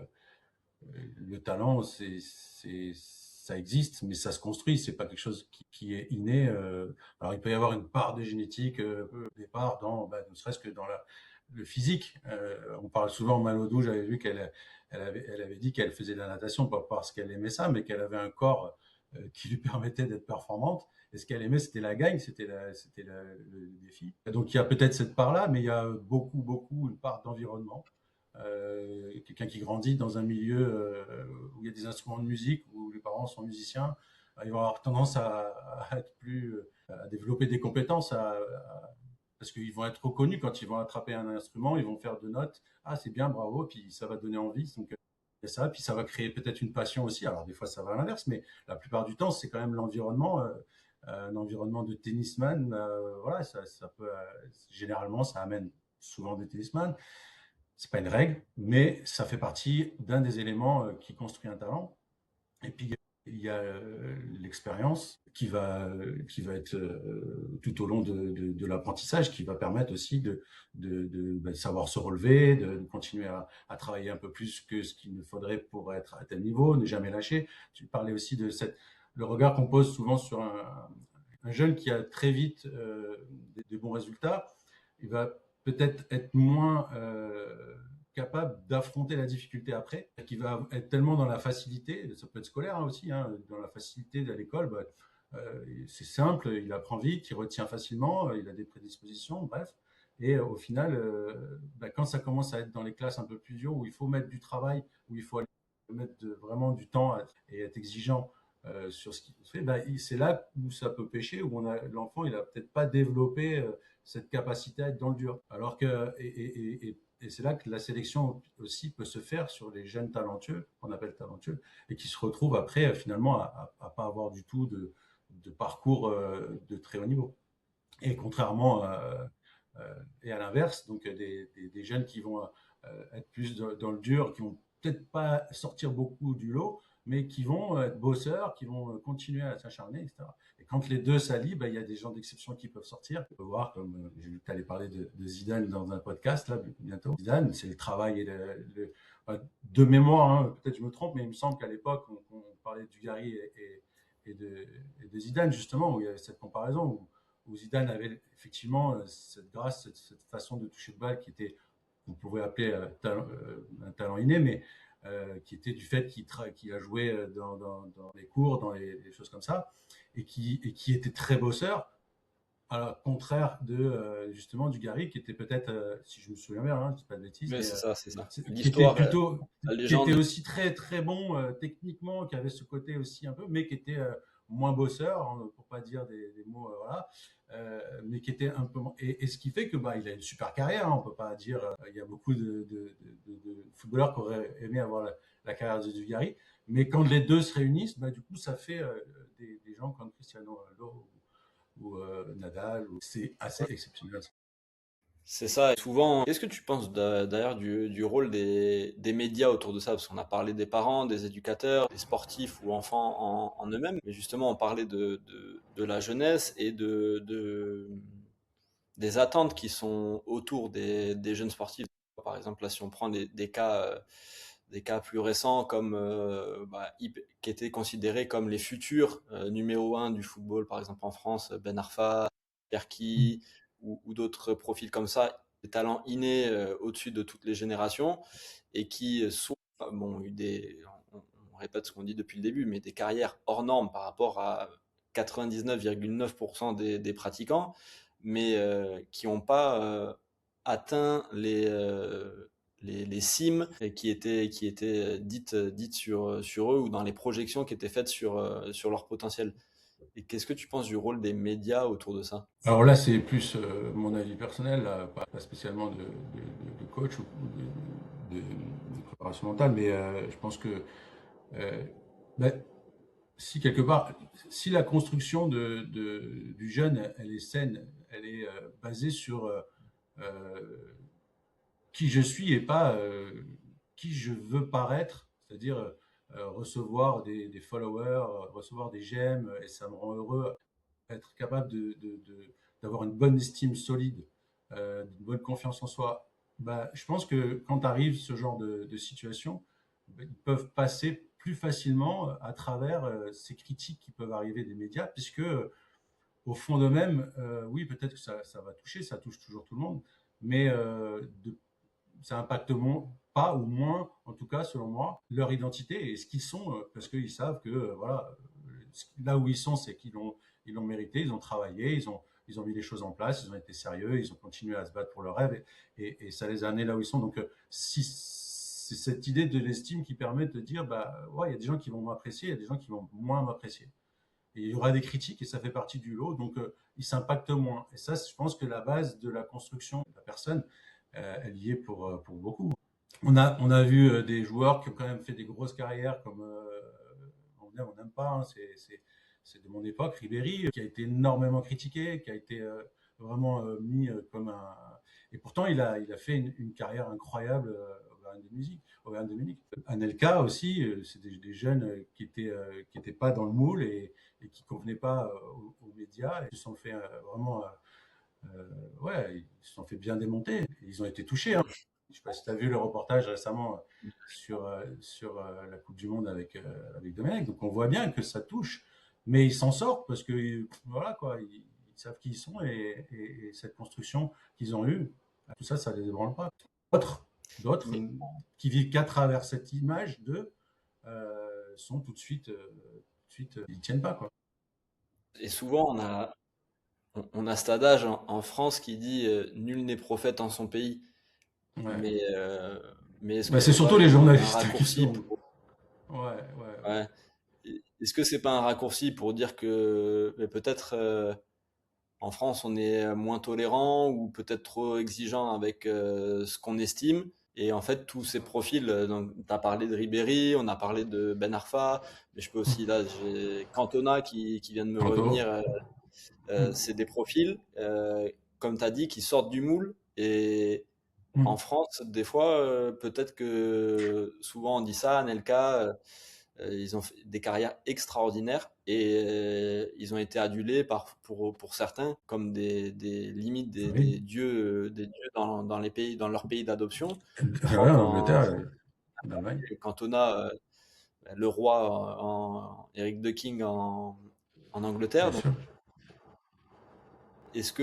le talent, ça existe, mais ça se construit, c'est pas quelque chose qui est inné. Alors il peut y avoir une part de génétique au départ, ne serait-ce que dans le physique. On parle souvent, Manodou, j'avais vu elle avait dit qu'elle faisait de la natation pas parce qu'elle aimait ça, mais qu'elle avait un corps qui lui permettait d'être performante. Et ce qu'elle aimait, c'était la gagne, c'était le défi. Et donc il y a peut-être cette part-là, mais il y a beaucoup, beaucoup une part d'environnement quelqu'un qui grandit dans un milieu où il y a des instruments de musique, où les parents sont musiciens, ils vont avoir tendance à être plus, à développer des compétences, parce qu'ils vont être reconnus quand ils vont attraper un instrument, ils vont faire 2 notes. Ah, c'est bien, bravo, puis ça va donner envie. Donc, il y a ça, puis ça va créer peut-être une passion aussi. Alors, des fois, ça va à l'inverse, mais la plupart du temps, c'est quand même l'environnement. Un environnement de tennisman, voilà, ça peut, généralement, ça amène souvent des tennisman. C'est pas une règle, mais ça fait partie d'un des éléments qui construit un talent. Et puis, il y a l'expérience qui va être tout au long de l'apprentissage, qui va permettre aussi de savoir se relever, de continuer à travailler un peu plus que ce qu'il ne faudrait pour être à tel niveau, ne jamais lâcher. Tu parlais aussi de le regard qu'on pose souvent sur un jeune qui a très vite des bons résultats. Il va peut-être être moins capable d'affronter la difficulté après, qui va être tellement dans la facilité, ça peut être scolaire aussi, hein, dans la facilité de l'école, c'est simple, il apprend vite, il retient facilement, il a des prédispositions, bref. Et au final, quand ça commence à être dans les classes un peu plus dures, où il faut mettre du travail, où il faut aller mettre vraiment du temps et être exigeant sur ce qu'il fait, c'est là où ça peut pêcher, où l'enfant, il a peut-être pas développé cette capacité à être dans le dur. Alors que, et c'est là que la sélection aussi peut se faire sur les jeunes talentueux, qu'on appelle talentueux, et qui se retrouvent après finalement à pas avoir du tout de parcours de très haut niveau. Et contrairement et à l'inverse, donc des jeunes qui vont être plus dans le dur, qui vont peut-être pas sortir beaucoup du lot, mais qui vont être bosseurs, qui vont continuer à s'acharner, etc. Et quand les deux s'allient, il y a des gens d'exception qui peuvent sortir. On peut voir, comme j'ai vu que tu allais parler de Zidane dans un podcast, là, bientôt. Zidane, c'est le travail et de mémoire, hein, peut-être je me trompe, mais il me semble qu'à l'époque, on parlait du Gary et de Zidane, justement, où il y avait cette comparaison, où Zidane avait effectivement cette grâce, cette façon de toucher le bal qui était, on pourrait appeler un talent inné, mais qui était du fait qu'il a joué dans les cours, dans les choses comme ça, et qui était très bosseur, à contraire de justement du Gary, qui était peut-être, si je me souviens bien, je dis pas de bêtises, Mais mais c'est ça, c'est ça. qui était L'histoire, plutôt, la qui était légende. aussi très très bon techniquement, qui avait ce côté aussi un peu, mais qui était moins bosseur, hein, pour pas dire des mots, voilà, mais qui était un peu et ce qui fait que il a une super carrière, hein, on peut pas dire, il y a beaucoup de footballeurs qui auraient aimé avoir la carrière de Dugarry, mais quand les deux se réunissent, du coup ça fait des gens comme Cristiano Ronaldo ou Nadal, c'est assez exceptionnel. C'est ça. Et souvent, qu'est-ce que tu penses d'ailleurs du rôle des médias autour de ça? Parce qu'on a parlé des parents, des éducateurs, des sportifs ou enfants en eux-mêmes. Mais justement, on parlait de la jeunesse et des attentes qui sont autour des jeunes sportifs. Par exemple, là, si on prend des cas plus récents comme qui étaient considérés comme les futurs numéro 1 du football, par exemple en France, Ben Arfa, Cherki ou d'autres profils comme ça, des talents innés au-dessus de toutes les générations et qui sont, bon, on répète ce qu'on dit depuis le début, mais des carrières hors normes par rapport à 99,9% des pratiquants, mais qui n'ont pas atteint les cimes qui étaient dites sur eux ou dans les projections qui étaient faites sur leur potentiel. Et qu'est-ce que tu penses du rôle des médias autour de ça? Alors là, c'est plus mon avis personnel, là, pas spécialement de coach ou de préparation mentale, mais je pense que euh, ben, si quelque part, si la construction du jeune, elle est saine, elle est basée sur qui je suis et pas qui je veux paraître, c'est-à-dire recevoir des followers, recevoir des j'aime, et ça me rend heureux, être capable d'avoir une bonne estime solide, une bonne confiance en soi. Je pense que quand arrive ce genre de situation, ils peuvent passer plus facilement à travers ces critiques qui peuvent arriver des médias, puisque au fond d'eux-mêmes, oui, peut-être que ça va toucher, ça touche toujours tout le monde, mais ça impacte pas ou moins, en tout cas selon moi, leur identité et ce qu'ils sont, parce qu'ils savent que voilà, là où ils sont, c'est ils l'ont mérité, ils ont travaillé, ils ont mis les choses en place, ils ont été sérieux, ils ont continué à se battre pour leur rêve et ça les a amenés là où ils sont. Donc, si c'est cette idée de l'estime qui permet de dire, bah ouais, il y a des gens qui vont m'apprécier, il y a des gens qui vont moins m'apprécier. Et il y aura des critiques et ça fait partie du lot, donc ils s'impactent moins. Et ça, je pense que la base de la construction de la personne, elle y est pour beaucoup. On a vu des joueurs qui ont quand même fait des grosses carrières, comme on n'aime pas, hein, c'est de mon époque, Ribéry, qui a été énormément critiqué, qui a été vraiment mis comme un... Et pourtant, il a fait une carrière incroyable au Bayern de Munich. Au Bayern de Munich. Anelka aussi, c'est des jeunes qui étaient pas dans le moule et qui convenaient pas aux médias et qui se sont fait vraiment... ouais, ils se sont fait bien démonter. Et ils ont été touchés, hein. Je sais pas si tu as vu le reportage récemment sur la Coupe du Monde avec Domenech. Donc on voit bien que ça touche, mais ils s'en sortent parce que voilà quoi, ils savent qui ils sont et cette construction qu'ils ont eue, tout ça, ça les ébranle pas. D'autres Mais qui vivent qu'à travers cette image sont tout de suite, ils tiennent pas quoi. et souvent, on a cet adage en France qui dit nul n'est prophète en son pays. Ouais. Mais, mais est-ce que Bah, c'est c'est pas surtout les un journalistes qui raccourci sont. pour... Ouais, ouais, ouais. Ouais. Est-ce que c'est pas un raccourci pour dire que mais peut-être en France on est moins tolérant ou peut-être trop exigeant avec ce qu'on estime et en fait tous ces profils, donc tu as parlé de Ribéry, on a parlé de Ben Arfa, mais je peux aussi là j'ai Cantona qui vient de me Quanto. revenir, c'est des profils comme tu as dit qui sortent du moule et en France, des fois, peut-être que souvent on dit ça, Anelka, ils ont fait des carrières extraordinaires et ils ont été adulés pour certains comme des limites Oui. des dieux dans les pays, dans leur pays d'adoption. Je Ouais, crois en qu'en Angleterre, en Allemagne. Cantona, le roi Eric de King en Angleterre. Bien Donc, sûr. est-ce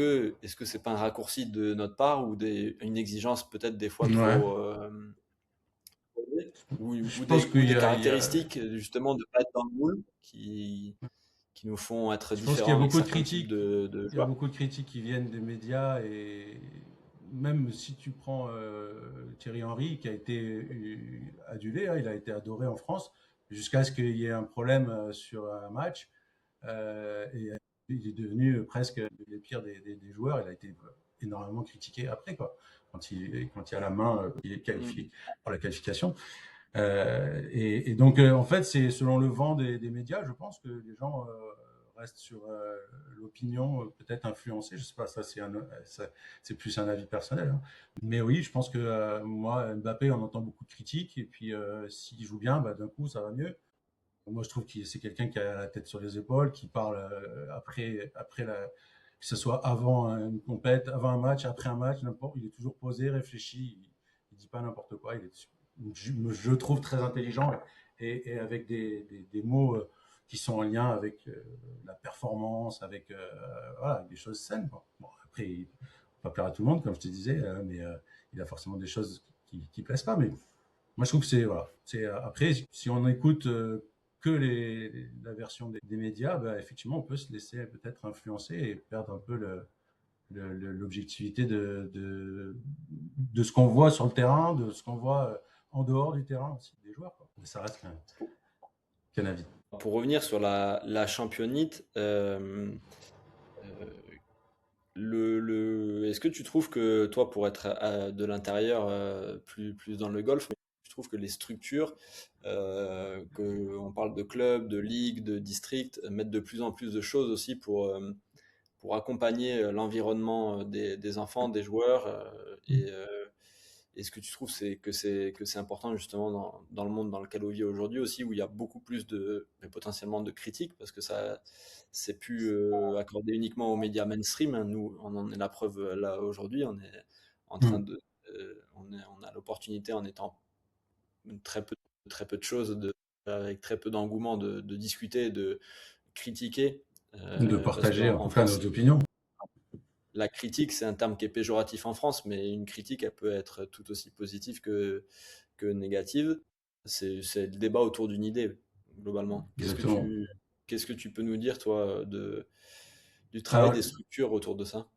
que c'est pas un raccourci de notre part ou une exigence peut-être des fois Ouais. trop Je pense qu'il ou y des a, caractéristiques justement de ne pas être dans le moule qui nous font être je pense qu'il y a différents avec beaucoup de certains types critiques. de Il y a joueurs. beaucoup de critiques qui viennent des médias et même si tu prends Thierry Henry qui a été adulé, hein, il a été adoré en France jusqu'à ce qu'il y ait un problème sur un match et il est devenu presque le pire des joueurs. Il a été énormément critiqué après quoi, quand il a la main qui est Mm. qualifié pour la qualification. Et donc, en fait, c'est selon le vent des médias, je pense que les gens restent sur l'opinion peut-être influencée. Je sais pas, c'est plus un avis personnel, hein. Mais oui, je pense que moi, Mbappé, on entend beaucoup de critiques. Et puis, s'il joue bien, bah, d'un coup, ça va mieux. Moi, je trouve que c'est quelqu'un qui a la tête sur les épaules, qui parle que ce soit avant une compète, avant un match, après un match, n'importe. Il est toujours posé, réfléchi. Il dit pas n'importe quoi. Je trouve très intelligent et avec des mots qui sont en lien avec la performance, avec voilà, des choses saines, quoi. Bon, après, il ne peut pas plaire à tout le monde, comme je te disais, mais il a forcément des choses qui plaisent pas. Mais moi, je trouve que c'est voilà. Après, si on écoute que la version des médias, bah, effectivement, on peut se laisser peut-être influencer et perdre un peu l'objectivité de ce qu'on voit sur le terrain, de ce qu'on voit en dehors du terrain aussi des joueurs, quoi. Mais ça reste qu'un avis. Pour revenir sur la championite, est-ce que tu trouves que toi, pour être de l'intérieur, plus dans le golf, mais je trouve que les structures, on parle de clubs, de ligues, de districts, mettent de plus en plus de choses aussi pour accompagner l'environnement des enfants, des joueurs. Et ce que tu trouves, que c'est important justement dans le monde dans lequel on vit aujourd'hui aussi, où il y a beaucoup plus mais potentiellement de critiques, parce que ça, c'est plus accordé uniquement aux médias mainstream, hein. Nous, on en est la preuve là aujourd'hui. On est en train Mm. de, on a l'opportunité en étant très peu, très peu de choses, avec très peu d'engouement, de discuter, de critiquer, De parce partager en qu'en tout cas France, nos opinions. la critique, c'est un terme qui est péjoratif en France, mais une critique, elle peut être tout aussi positive que négative. C'est le débat autour d'une idée, globalement. Exactement. Qu'est-ce que tu peux nous dire, toi, du travail Alors, des structures autour de ça?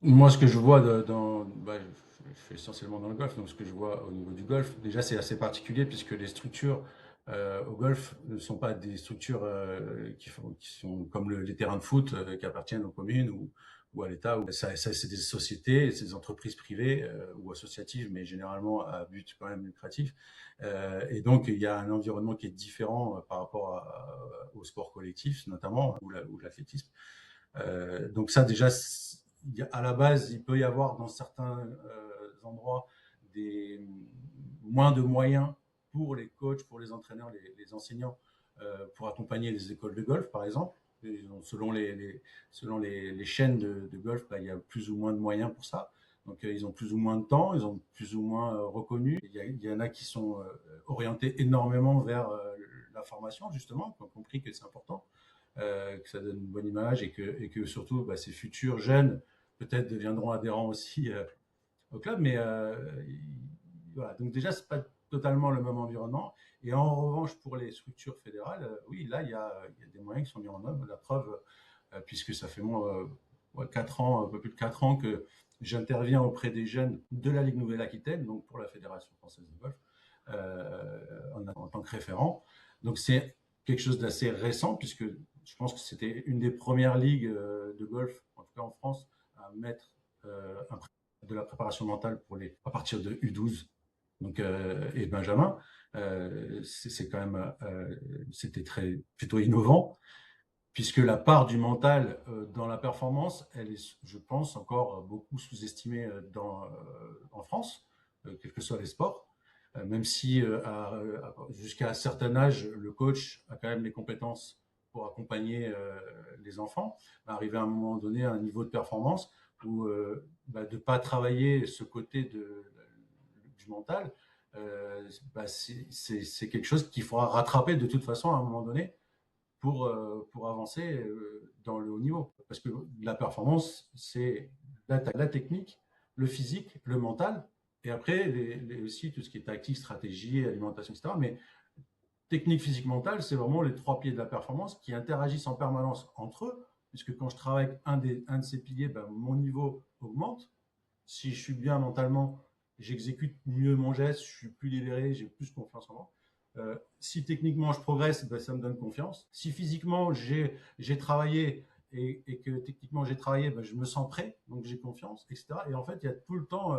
moi, ce que je vois je fais essentiellement dans le golf, donc ce que je vois au niveau du golf, déjà c'est assez particulier puisque les structures au golf ne sont pas des structures qui sont comme les terrains de foot qui appartiennent aux communes ou à l'État. C'est des sociétés, c'est des entreprises privées ou associatives, mais généralement à but quand même lucratif. Et donc il y a un environnement qui est différent par rapport au sport collectif, notamment ou l'athlétisme. Donc ça déjà, à la base, il peut y avoir dans certains endroits moins de moyens pour les coachs, pour les entraîneurs, les enseignants, pour accompagner les écoles de golf, par exemple. Et donc, selon les chaînes de golf, il y a plus ou moins de moyens pour ça. Donc ils ont plus ou moins de temps, ils ont plus ou moins reconnu. Il y en a qui sont orientés énormément vers la formation, justement, qui ont compris que c'est important que ça donne une bonne image et que surtout ces futurs jeunes peut-être deviendront adhérents aussi au club. Mais voilà, donc déjà c'est pas totalement le même environnement. Et en revanche pour les structures fédérales, oui là il y a des moyens qui sont mis en œuvre. La preuve, puisque ça fait moi 4 ans, un peu plus de 4 ans que j'interviens auprès des jeunes de la Ligue Nouvelle-Aquitaine, donc pour la Fédération française de golf, en tant que référent. Donc c'est quelque chose d'assez récent, puisque je pense que c'était une des premières ligues de golf, en tout cas en France, à mettre de la préparation mentale à partir de U12 donc, et Benjamin. C'est quand même, c'était plutôt innovant, puisque la part du mental dans la performance, elle est, je pense, encore beaucoup sous-estimée en France, quels que soient les sports. Même si jusqu'à un certain âge, le coach a quand même les compétences pour accompagner les enfants, arriver à un moment donné à un niveau de performance où de ne pas travailler ce côté du mental, c'est quelque chose qu'il faudra rattraper de toute façon à un moment donné pour avancer dans le haut niveau. Parce que la performance, c'est la technique, le physique, le mental, et après aussi tout ce qui est tactique, stratégie, alimentation, etc. Mais technique, physique, mental, c'est vraiment les 3 piliers de la performance qui interagissent en permanence entre eux, puisque quand je travaille avec un de ces piliers, mon niveau augmente. Si je suis bien mentalement, j'exécute mieux mon geste, je suis plus libéré, j'ai plus confiance en moi. Si techniquement je progresse, ça me donne confiance. Si physiquement j'ai travaillé et que techniquement j'ai travaillé, je me sens prêt, donc j'ai confiance, etc. Et en fait, il y a tout le temps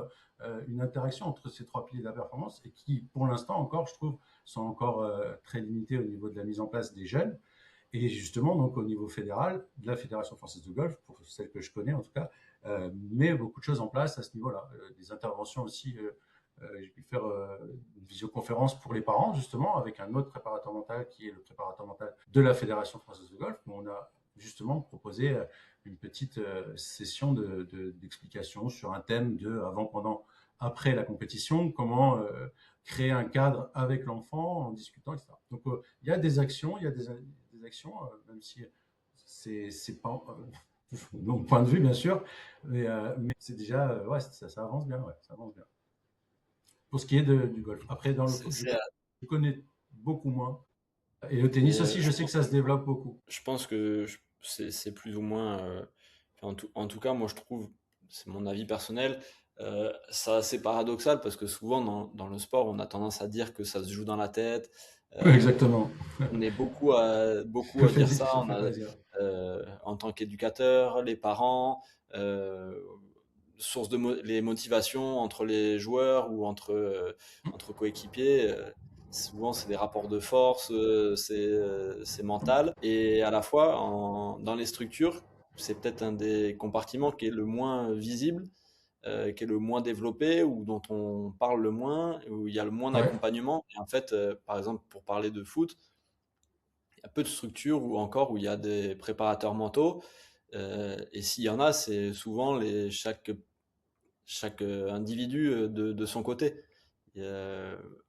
une interaction entre ces 3 piliers de la performance et qui, pour l'instant encore, je trouve, sont encore très limités au niveau de la mise en place des jeunes. Et justement, donc au niveau fédéral, de la Fédération française de golf, pour celle que je connais en tout cas, met beaucoup de choses en place à ce niveau-là. Des interventions aussi, j'ai pu faire une visioconférence pour les parents, justement, avec un autre préparateur mental qui est le préparateur mental de la Fédération française de golf, où on a justement proposé une petite session d'explication sur un thème de avant, pendant, après la compétition, comment créer un cadre avec l'enfant en discutant, etc. Donc il y a des actions, il y a des actions, même si c'est pas de mon point de vue bien sûr, mais c'est déjà ouais, ça avance bien, ouais, ça avance bien. Pour ce qui est du golf. Après dans le foot, je connais beaucoup moins. Et le tennis aussi, je sais que ça se développe beaucoup. Je pense que c'est plus ou moins, en tout cas, moi je trouve, c'est mon avis personnel, c'est assez paradoxal parce que souvent dans le sport, on a tendance à dire que ça se joue dans la tête. Exactement. On est beaucoup à dire ça. On a, en tant qu'éducateur, les parents, source les motivations entre les joueurs ou entre coéquipiers. Souvent, c'est des rapports de force, c'est mental. Et à la fois, dans les structures, c'est peut-être un des compartiments qui est le moins visible, qui est le moins développé, ou dont on parle le moins, où il y a le moins d'accompagnement. Et en fait, par exemple, pour parler de foot, il y a peu de structures où il y a des préparateurs mentaux. Et s'il y en a, c'est souvent chaque individu de son côté.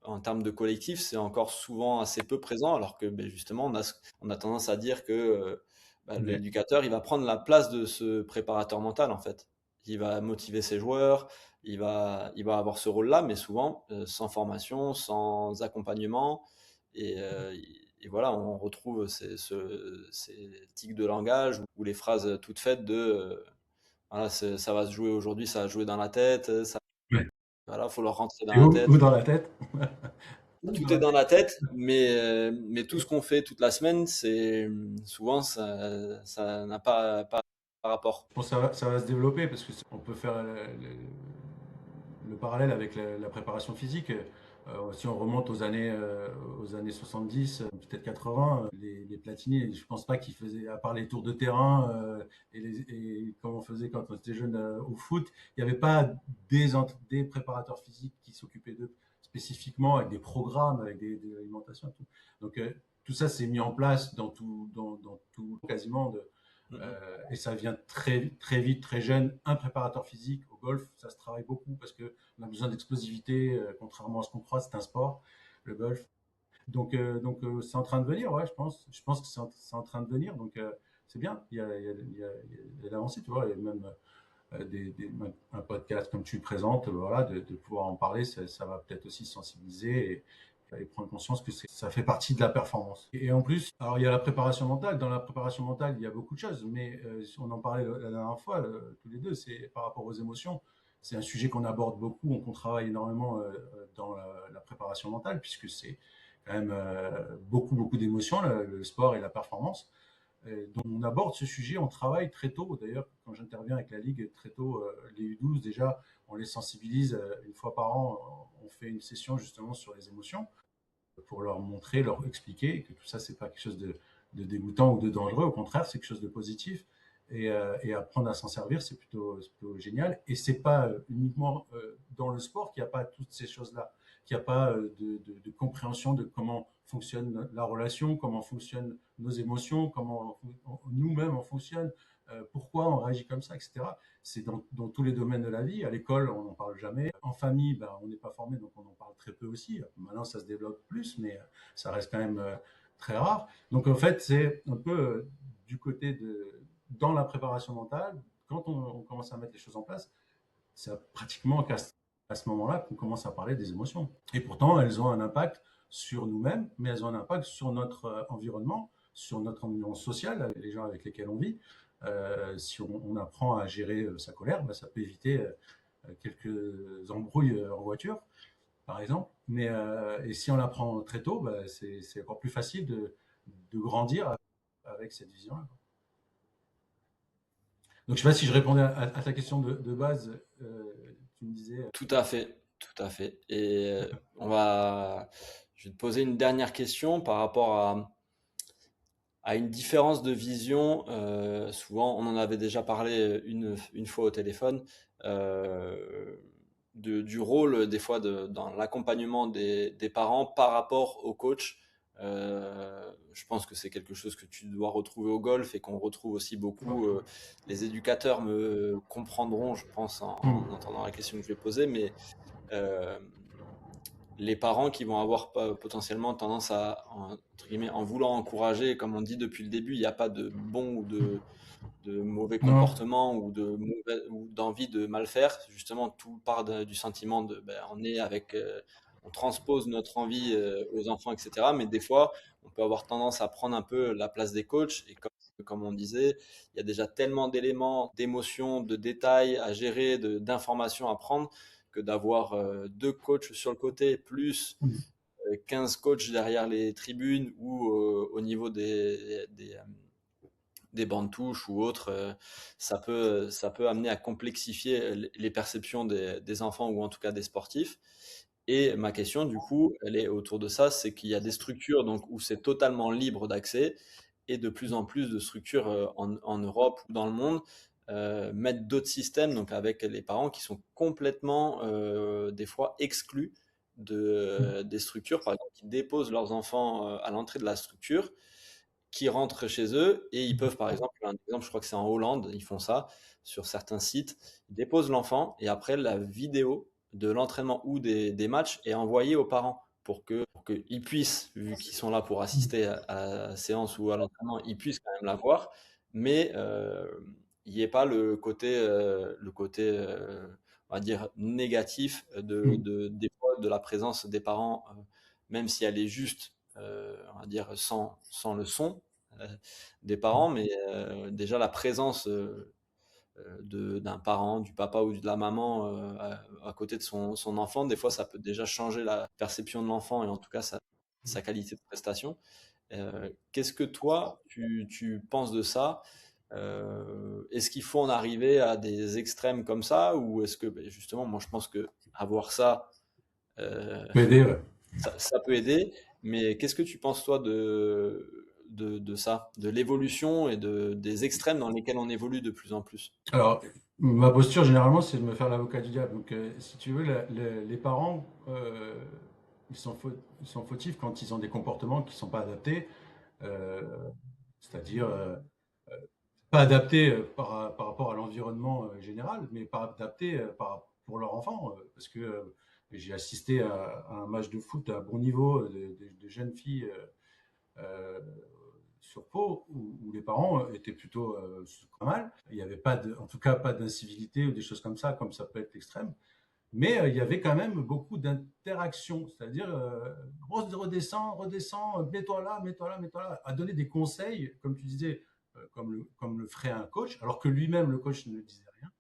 En termes de collectif, c'est encore souvent assez peu présent, alors que justement, on a tendance à dire que l'éducateur, il va prendre la place de ce préparateur mental, en fait. Il va motiver ses joueurs, il va avoir ce rôle-là, mais souvent sans formation, sans accompagnement. Et et voilà, on retrouve ces tics de langage ou les phrases toutes faites de voilà, ça va se jouer aujourd'hui, ça va jouer dans la tête, Ouais. voilà, faut leur rentrer dans Et la où tête. dans la tête? Où dans Tout est la dans tête? la tête, mais tout ce qu'on fait toute la semaine, c'est souvent ça n'a pas rapport. Je pense que ça va se développer parce que on peut faire le parallèle avec la préparation physique. Si on remonte aux années 70, peut-être 80, les Platini, je pense pas qu'ils faisaient, à part les tours de terrain et comme on faisait quand on était jeune au foot, il n'y avait pas des préparateurs physiques qui s'occupaient d'eux spécifiquement avec des programmes, avec des alimentations et tout. Donc tout ça s'est mis en place dans tout quasiment et ça vient très vite, très jeune. Un préparateur physique au golf, ça se travaille beaucoup parce qu'on a besoin d'explosivité, contrairement à ce qu'on croit, c'est un sport, le golf. Donc c'est en train de venir, ouais, je pense. Je pense que c'est en train de venir, donc c'est bien. Il y a l'avancée, tu vois, et même un podcast comme tu le présentes, voilà, de pouvoir en parler, ça va peut-être aussi sensibiliser et prendre conscience que ça fait partie de la performance. Et en plus, alors il y a la préparation mentale. Dans la préparation mentale, il y a beaucoup de choses, mais on en parlait la dernière fois, tous les deux, c'est par rapport aux émotions. C'est un sujet qu'on aborde beaucoup, qu'on travaille énormément dans la préparation mentale, puisque c'est quand même beaucoup d'émotions, le sport et la performance. Donc on aborde ce sujet, on travaille très tôt. D'ailleurs, quand j'interviens avec la Ligue, très tôt, les U12, déjà, on les sensibilise une fois par an. On fait une session justement sur les émotions pour leur montrer, leur expliquer que tout ça, c'est pas quelque chose de dégoûtant ou de dangereux. Au contraire, c'est quelque chose de positif. Et apprendre à s'en servir, c'est plutôt génial. Et c'est pas uniquement dans le sport qu'il n'y a pas toutes ces choses-là, qu'il n'y a pas de compréhension de comment fonctionne la relation, comment fonctionnent nos émotions, comment nous-mêmes on fonctionne, pourquoi on réagit comme ça, etc. C'est dans tous les domaines de la vie. À l'école, on n'en parle jamais. En famille, ben, on n'est pas formé, donc on en parle très peu aussi. Maintenant, ça se développe plus, mais ça reste quand même très rare. Donc en fait, c'est un peu du côté dans la préparation mentale, quand on commence à mettre les choses en place, c'est pratiquement à ce moment-là qu'on commence à parler des émotions. Et pourtant, elles ont un impact sur nous-mêmes, mais elles ont un impact sur notre environnement, sur notre environnement social, les gens avec lesquels on vit. Si on apprend à gérer sa colère, ben, ça peut éviter quelques embrouilles en voiture, par exemple. Et si on l'apprend très tôt, ben, c'est encore plus facile de grandir avec cette vision-là. Donc, je ne sais pas si je répondais à ta question de base. Tu me disais. Tout à fait, tout à fait. Et je vais te poser une dernière question par rapport à une différence de vision. Souvent, on en avait déjà parlé une fois au téléphone, du rôle des fois dans l'accompagnement des parents par rapport au coach. Je pense que c'est quelque chose que tu dois retrouver au golf et qu'on retrouve aussi beaucoup. Les éducateurs me comprendront, je pense, en entendant la question que je vais poser, mais euh, les parents qui vont avoir potentiellement tendance à, entre guillemets, en voulant encourager, comme on dit depuis le début, il n'y a pas de bon ou de mauvais Non. comportement ou d'envie de mal faire. Justement, tout part du sentiment de, ben, on transpose notre envie aux enfants, etc. Mais des fois, on peut avoir tendance à prendre un peu la place des coachs. Et comme on disait, il y a déjà tellement d'éléments, d'émotions, de détails à gérer, d'informations à prendre, que d'avoir deux coachs sur le côté, plus 15 coachs derrière les tribunes ou au niveau des bancs de touche ou autres, ça peut amener à complexifier les perceptions des enfants ou en tout cas des sportifs. Et ma question, du coup, elle est autour de ça, c'est qu'il y a des structures donc, où c'est totalement libre d'accès et de plus en plus de structures en Europe ou dans le monde mettent d'autres systèmes, donc avec les parents qui sont complètement, des fois, exclus des structures, par exemple, qui déposent leurs enfants à l'entrée de la structure, qui rentrent chez eux et ils peuvent, par exemple, un exemple, je crois que c'est en Hollande, ils font ça sur certains sites, ils déposent l'enfant et après la vidéo de l'entraînement ou des matchs est envoyée aux parents pour qu'ils puissent, vu qu'ils sont là pour assister à la séance ou à l'entraînement, ils puissent quand même la voir, mais il n'y ait pas le côté on va dire, négatif des fois, de la présence des parents, même si elle est juste on va dire sans le son des parents, mais déjà la présence d'un parent, du papa ou de la maman à côté de son enfant, des fois ça peut déjà changer la perception de l'enfant et en tout cas sa qualité de prestation. Qu'est-ce que toi tu penses de ça? Est-ce qu'il faut en arriver à des extrêmes comme ça ou est-ce que justement moi je pense que avoir ça, euh, peut aider, ouais. ça peut aider, mais qu'est-ce que tu penses toi de ça, de l'évolution et des extrêmes dans lesquels on évolue de plus en plus? Alors, ma posture, généralement, c'est de me faire l'avocat du diable. Donc, si tu veux, les parents, ils sont fautifs quand ils ont des comportements qui ne sont pas adaptés, euh, c'est-à-dire pas adaptés par rapport à l'environnement général, mais pas adaptés pour leur enfant. Parce que j'ai assisté à un match de foot à bon niveau de jeunes filles euh, sur Pau où les parents étaient plutôt pas mal. Il n'y avait pas en tout cas pas d'incivilité ou des choses comme ça peut être extrême. Mais il y avait quand même beaucoup d'interactions, c'est-à-dire redescends, mets-toi là, mets-toi là, à donner des conseils, comme tu disais, comme le ferait un coach, alors que lui-même, le coach, ne disait rien.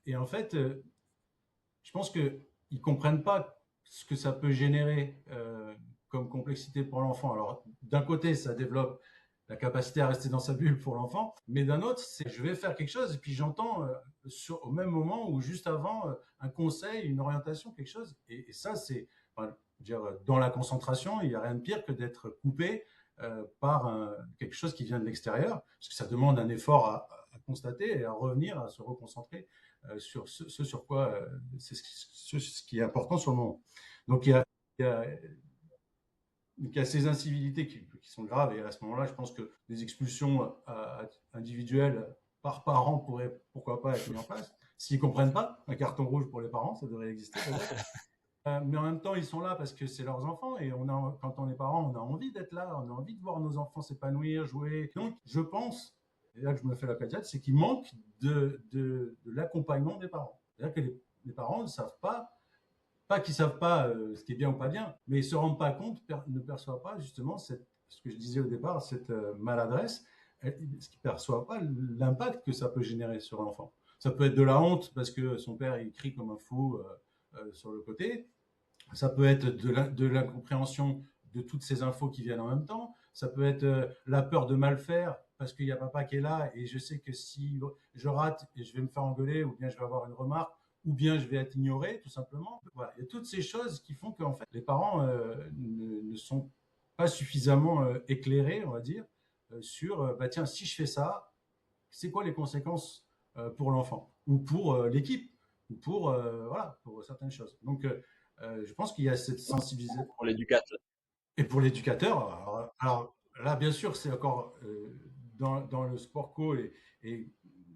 Et en fait, je pense qu'ils ne comprennent pas ce que ça peut générer comme complexité pour l'enfant. Alors, d'un côté, ça développe la capacité à rester dans sa bulle pour l'enfant, mais d'un autre, c'est je vais faire quelque chose et puis j'entends au même moment ou juste avant un conseil, une orientation, quelque chose. Et ça, c'est, enfin, dire, dans la concentration, il n'y a rien de pire que d'être coupé par quelque chose qui vient de l'extérieur, parce que ça demande un effort à constater et à revenir, à se reconcentrer sur ce sur quoi c'est ce qui est important sur le moment. Donc il y a, il y a ces incivilités qui sont graves et à ce moment-là, je pense que des expulsions individuelles par parent pourraient pourquoi pas être mises en place. S'ils comprennent pas, un carton rouge pour les parents, ça devrait exister peut-être. Mais en même temps, ils sont là parce que c'est leurs enfants et quand on est parent, on a envie d'être là, on a envie de voir nos enfants s'épanouir, jouer. Donc, je pense, et là que je me fais la pédiatre, c'est qu'il manque de l'accompagnement des parents. C'est-à-dire que les parents ne savent pas qu'ils savent pas ce qui est bien ou pas bien, mais ils se rendent pas compte, ne perçoivent pas justement ce que je disais au départ, cette maladresse, ce qu'ils ne perçoivent pas l'impact que ça peut générer sur l'enfant. Ça peut être de la honte parce que son père il crie comme un fou sur le côté. Ça peut être de l'incompréhension de toutes ces infos qui viennent en même temps. Ça peut être la peur de mal faire parce qu'il y a papa qui est là et je sais que si je rate, je vais me faire engueuler ou bien je vais avoir une remarque ou bien je vais être ignoré tout simplement. Voilà. Il y a toutes ces choses qui font qu'en fait les parents ne sont pas suffisamment éclairés, on va dire, sur bah tiens, si je fais ça, c'est quoi les conséquences pour l'enfant ou pour l'équipe ou pour voilà pour certaines choses. Donc je pense qu'il y a cette sensibilisation. Pour l'éducateur. Et pour l'éducateur, alors, là, bien sûr, c'est encore dans le sport co et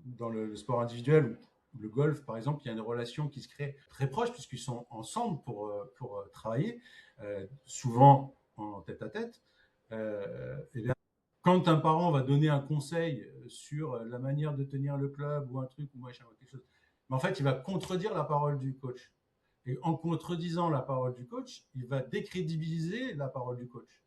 dans le sport individuel, le golf, par exemple, il y a une relation qui se crée très proche puisqu'ils sont ensemble pour travailler, souvent en tête à tête. Et bien, quand un parent va donner un conseil sur la manière de tenir le club ou un truc ou machin, quelque chose, mais en fait, il va contredire la parole du coach. Et en contredisant la parole du coach, il va décrédibiliser la parole du coach.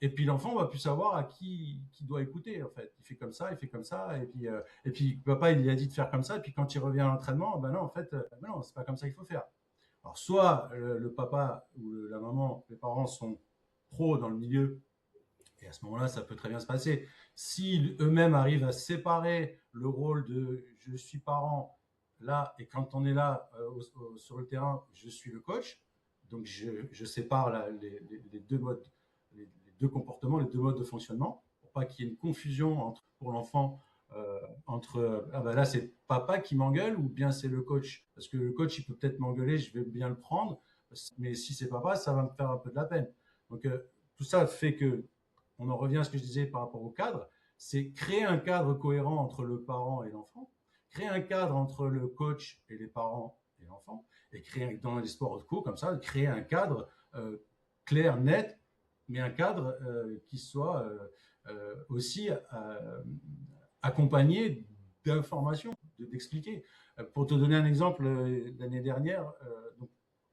Et puis l'enfant va plus savoir à qui doit écouter en fait. Il fait comme ça, il fait comme ça, et puis papa il lui a dit de faire comme ça, et puis quand il revient à l'entraînement, ben non en fait, ben non c'est pas comme ça qu'il faut faire. Alors soit le papa ou la maman, les parents sont pros dans le milieu, et à ce moment-là ça peut très bien se passer. Si eux-mêmes arrivent à séparer le rôle de je suis parent là et quand on est là sur le terrain, je suis le coach, donc je sépare les deux modes les deux comportements, les deux modes de fonctionnement, pour pas qu'il y ait une confusion pour l'enfant entre ah ben là c'est papa qui m'engueule ou bien c'est le coach. Parce que le coach il peut peut-être m'engueuler, je vais bien le prendre, mais si c'est papa, ça va me faire un peu de la peine. Donc tout ça fait que, on en revient à ce que je disais par rapport au cadre, c'est créer un cadre cohérent entre le parent et l'enfant, créer un cadre entre le coach et les parents et l'enfant, et créer dans les sports de co comme ça, créer un cadre clair, net, mais un cadre qui soit aussi accompagné d'informations, d'expliquer. Pour te donner un exemple, l'année dernière, donc,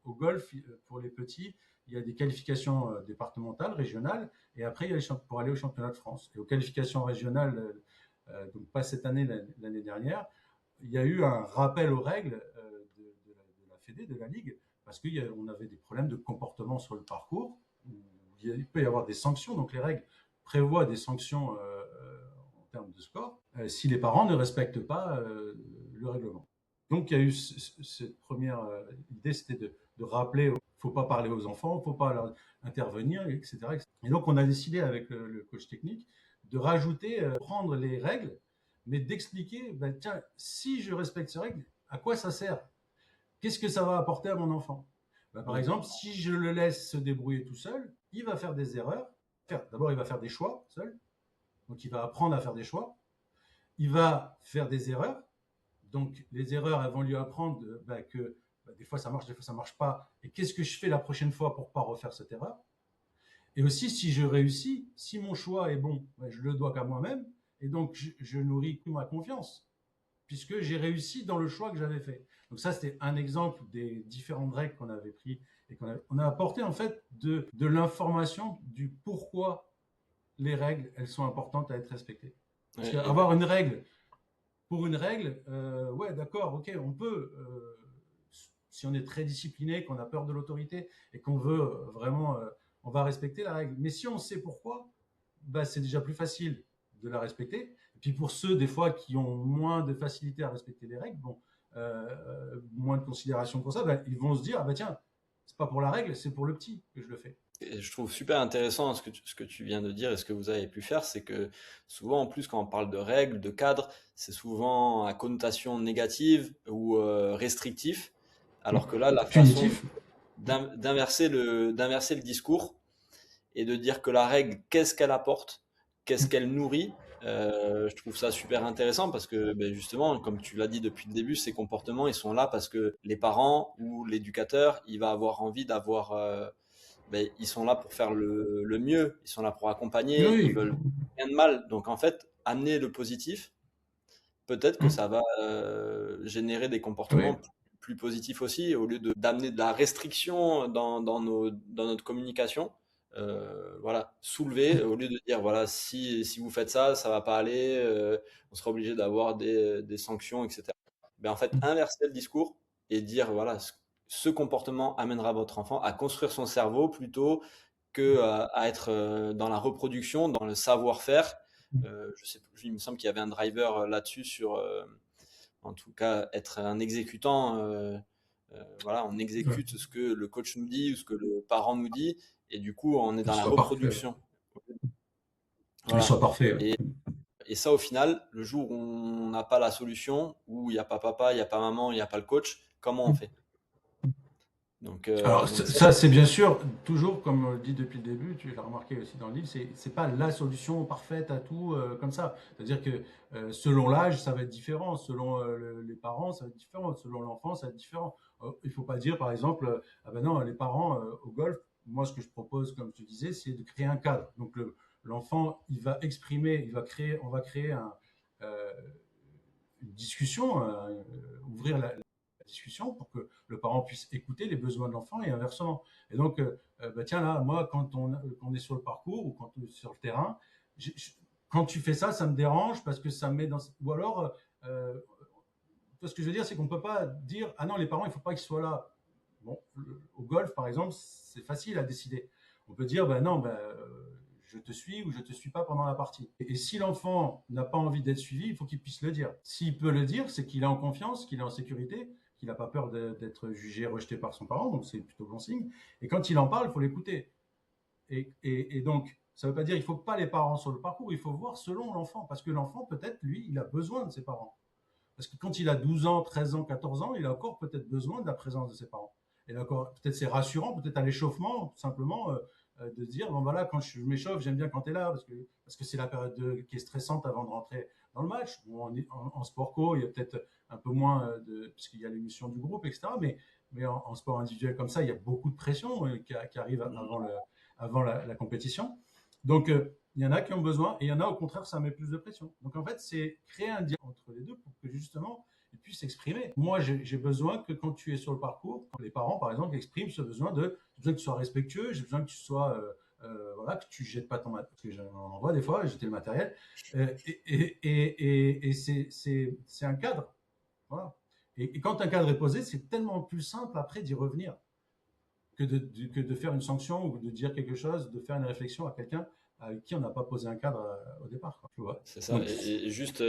au golf, pour les petits, il y a des qualifications départementales, régionales, et après, il y a pour aller au championnat de France. Et aux qualifications régionales, donc pas cette année, l'année dernière, il y a eu un rappel aux règles de la Fédé, de la Ligue, parce qu'on avait des problèmes de comportement sur le parcours, où il peut y avoir des sanctions, donc les règles prévoient des sanctions en termes de score, si les parents ne respectent pas le règlement. Donc il y a eu cette première idée, c'était de rappeler, il ne faut pas parler aux enfants, il ne faut pas leur intervenir, etc., etc. Et donc on a décidé avec le coach technique de rajouter, prendre les règles, mais d'expliquer, ben, tiens, si je respecte ces règles, à quoi ça sert? Qu'est-ce que ça va apporter à mon enfant? Ben, par exemple, si je le laisse se débrouiller tout seul, il va faire des erreurs. D'abord, il va faire des choix seul. Donc, il va apprendre à faire des choix. Il va faire des erreurs. Donc, les erreurs, elles vont lui apprendre que des fois ça marche, des fois ça marche pas. Et qu'est-ce que je fais la prochaine fois pour pas refaire cette erreur? Et aussi, si je réussis, si mon choix est bon, je le dois qu'à moi-même. Et donc, je nourris ma confiance, puisque j'ai réussi dans le choix que j'avais fait. Donc ça, c'était un exemple des différentes règles qu'on avait pris et on a apporté en fait de l'information du pourquoi les règles, elles sont importantes à être respectées. Parce qu'avoir une règle pour une règle, ouais, d'accord, ok, on peut, si on est très discipliné, qu'on a peur de l'autorité et qu'on veut vraiment, on va respecter la règle. Mais si on sait pourquoi, bah, c'est déjà plus facile de la respecter. Et puis pour ceux, des fois, qui ont moins de facilité à respecter les règles, bon, moins de considération pour ça, bah, ils vont se dire, ah bah tiens, c'est pas pour la règle, c'est pour le petit que je le fais. Et je trouve super intéressant ce que tu viens de dire et ce que vous avez pu faire, c'est que souvent, en plus, quand on parle de règles, de cadres, c'est souvent à connotation négative ou restrictif, alors que là, la façon d'inverser le discours et de dire que la règle, qu'est-ce qu'elle apporte, qu'est-ce qu'elle nourrit, je trouve ça super intéressant parce que ben justement, comme tu l'as dit depuis le début, ces comportements, ils sont là parce que les parents ou l'éducateur, il va avoir envie d'avoir ben, ils sont là pour faire le mieux, ils sont là pour accompagner, Oui. ils veulent rien de mal. Donc en fait, amener le positif, peut-être que ça va générer des comportements plus positifs aussi, au lieu d'amener de la restriction dans notre communication. Voilà, soulever, au lieu de dire, voilà, si vous faites ça, ça va pas aller, on sera obligé d'avoir des sanctions, etc. Ben, en fait, inverser le discours et dire, voilà, ce comportement amènera votre enfant à construire son cerveau plutôt que à être dans la reproduction, dans le savoir-faire. Je sais plus, il me semble qu'il y avait un driver là-dessus sur, en tout cas, être un exécutant. Voilà, on exécute ce que le coach nous dit ou ce que le parent nous dit, et du coup, on est dans la reproduction. Voilà. Qu'il soit parfait. Et ça, au final, le jour où on n'a pas la solution, où il n'y a pas papa, il n'y a pas maman, il n'y a pas le coach, comment on fait? Donc, alors ça c'est bien sûr toujours comme on le dit depuis le début, tu l'as remarqué aussi dans le livre, c'est pas la solution parfaite à tout comme ça. C'est-à-dire que selon l'âge ça va être différent, selon les parents ça va être différent, selon l'enfant ça va être différent. Il faut pas dire par exemple ah ben non les parents au golf, moi ce que je propose comme je te disais c'est de créer un cadre. Donc l'enfant il va exprimer, on va créer une discussion, ouvrir la discussion pour que le parent puisse écouter les besoins de l'enfant et inversement. Et donc, bah tiens là, moi, quand on est sur le parcours ou quand on est sur le terrain, quand tu fais ça, ça me dérange parce que ça me met dans... Ou alors, ce que je veux dire, c'est qu'on ne peut pas dire, ah non, les parents, il ne faut pas qu'ils soient là. Bon, au golf, par exemple, c'est facile à décider. On peut dire, ben non, je te suis ou je te suis pas pendant la partie. Et si l'enfant n'a pas envie d'être suivi, il faut qu'il puisse le dire. S'il peut le dire, c'est qu'il est en confiance, qu'il est en sécurité, qu'il n'a pas peur d'être jugé, rejeté par son parent, donc c'est plutôt bon signe. Et quand il en parle, il faut l'écouter. Et donc, ça ne veut pas dire qu'il ne faut pas les parents sur le parcours, il faut voir selon l'enfant, parce que l'enfant, peut-être, lui, il a besoin de ses parents. Parce que quand il a 12 ans, 13 ans, 14 ans, il a encore peut-être besoin de la présence de ses parents. Et encore, peut-être c'est rassurant, peut-être à l'échauffement, tout simplement, de se dire, bon voilà, quand je m'échauffe, j'aime bien quand tu es là, parce que c'est la période qui est stressante avant de rentrer dans le match. Bon, en sport co, il y a peut-être un peu moins puisqu'il y a l'émission du groupe, etc. Mais en sport individuel comme ça, il y a beaucoup de pression qui arrive avant la compétition. Donc, il y en a qui ont besoin et il y en a au contraire, ça met plus de pression. Donc en fait, c'est créer un dialogue entre les deux pour que justement, ils puissent s'exprimer. Moi, j'ai besoin que quand tu es sur le parcours, quand les parents, par exemple, expriment ce besoin j'ai besoin que tu sois respectueux, j'ai besoin que tu sois, voilà, que tu jettes pas ton matériel, parce que j'en vois des fois, jeter le matériel, et c'est un cadre, voilà. Et quand un cadre est posé, c'est tellement plus simple après d'y revenir que de faire une sanction ou de dire quelque chose, de faire une réflexion à quelqu'un avec qui on n'a pas posé un cadre au départ, quoi, tu vois. C'est ça. Donc, Et juste,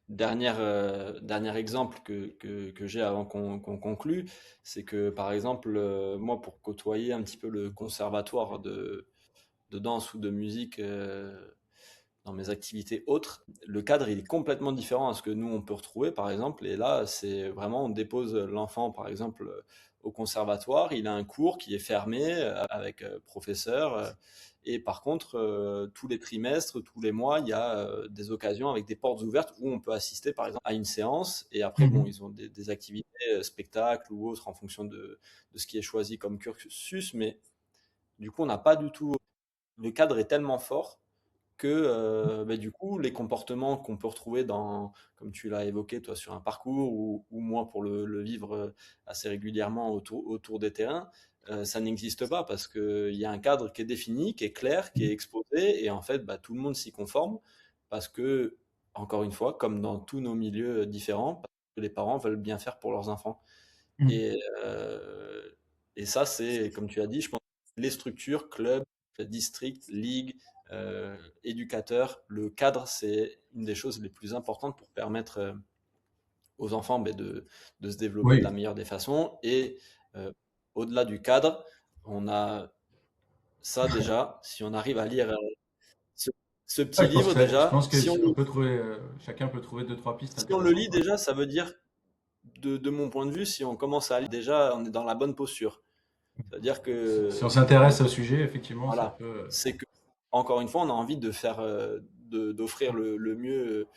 dernier exemple que j'ai avant qu'on conclue, c'est que par exemple, moi, pour côtoyer un petit peu le conservatoire de danse ou de musique dans mes activités autres, le cadre il est complètement différent à ce que nous on peut retrouver par exemple. Et là, c'est vraiment, on dépose l'enfant par exemple au conservatoire, il a un cours qui est fermé avec professeur. Et par contre, tous les trimestres, tous les mois, il y a des occasions avec des portes ouvertes où on peut assister par exemple à une séance. Et après, bon, ils ont des activités, spectacles ou autres en fonction de ce qui est choisi comme cursus. Mais du coup, on n'a pas du tout. Le cadre est tellement fort que bah, du coup, les comportements qu'on peut retrouver comme tu l'as évoqué, toi, sur un parcours, ou moi pour le vivre assez régulièrement autour des terrains, ça n'existe pas parce qu'il y a un cadre qui est défini, qui est clair, qui est exposé, et en fait, bah, tout le monde s'y conforme parce que, encore une fois, comme dans tous nos milieux différents, parce que les parents veulent bien faire pour leurs enfants. Et, euh, et ça, c'est, comme tu as dit, je pense, les structures, clubs, districts, ligues, éducateurs, le cadre, c'est une des choses les plus importantes pour permettre aux enfants de se développer de la oui. meilleure des façons. Et au-delà du cadre, on a ça déjà, si on arrive à lire ce, ce Ouais, petit livre je déjà, pense que on peut trouver, chacun peut trouver deux, trois pistes si on le intéressantes, lit quoi. déjà, ça veut dire, de mon point de vue, si on commence à lire déjà, on est dans la bonne posture. C'est-à-dire Si on que s'intéresse au sujet, effectivement, ça voilà, peut. c'est que, encore une fois, on a envie de faire, d'offrir le mieux,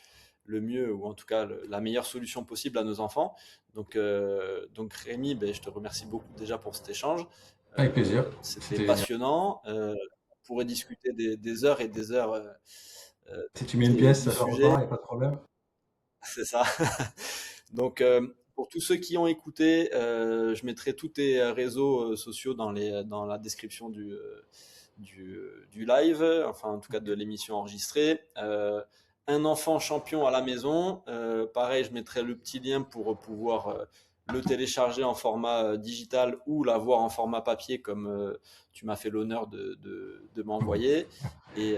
ou en tout cas la meilleure solution possible à nos enfants. Donc Rémi, ben, je te remercie beaucoup déjà pour cet échange. Avec plaisir. C'était C'était. passionnant. On pourrait discuter des heures et des heures Si tu mets une pièce, du ça repart, sujet. il n'y a pas de problème. C'est ça. Donc, pour tous ceux qui ont écouté, je mettrai tous tes réseaux sociaux dans la description du live, enfin en tout cas de l'émission enregistrée. Un enfant champion à la maison. Pareil, je mettrai le petit lien pour pouvoir le télécharger en format digital ou l'avoir en format papier comme tu m'as fait l'honneur de m'envoyer. Et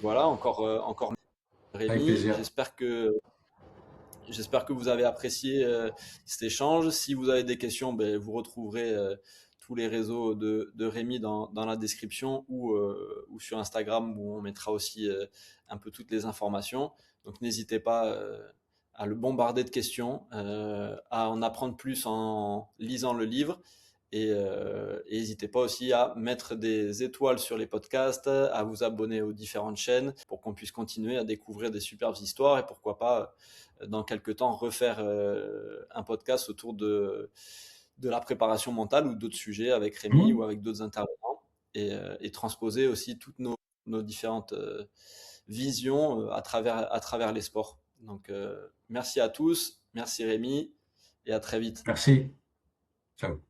voilà, encore Avec Rémi. plaisir. J'espère que vous avez apprécié cet échange. Si vous avez des questions, ben, vous retrouverez tous les réseaux de Rémi dans la description, ou sur Instagram où on mettra aussi un peu toutes les informations. Donc n'hésitez pas à le bombarder de questions, à en apprendre plus en lisant le livre. Et n'hésitez pas aussi à mettre des étoiles sur les podcasts, à vous abonner aux différentes chaînes pour qu'on puisse continuer à découvrir des superbes histoires, et pourquoi pas dans quelques temps refaire un podcast autour de la préparation mentale ou d'autres sujets avec Rémi ou avec d'autres intervenants, et transposer aussi toutes nos différentes visions à travers les sports. Donc merci à tous, merci Rémi, et à très vite. Merci. Ciao.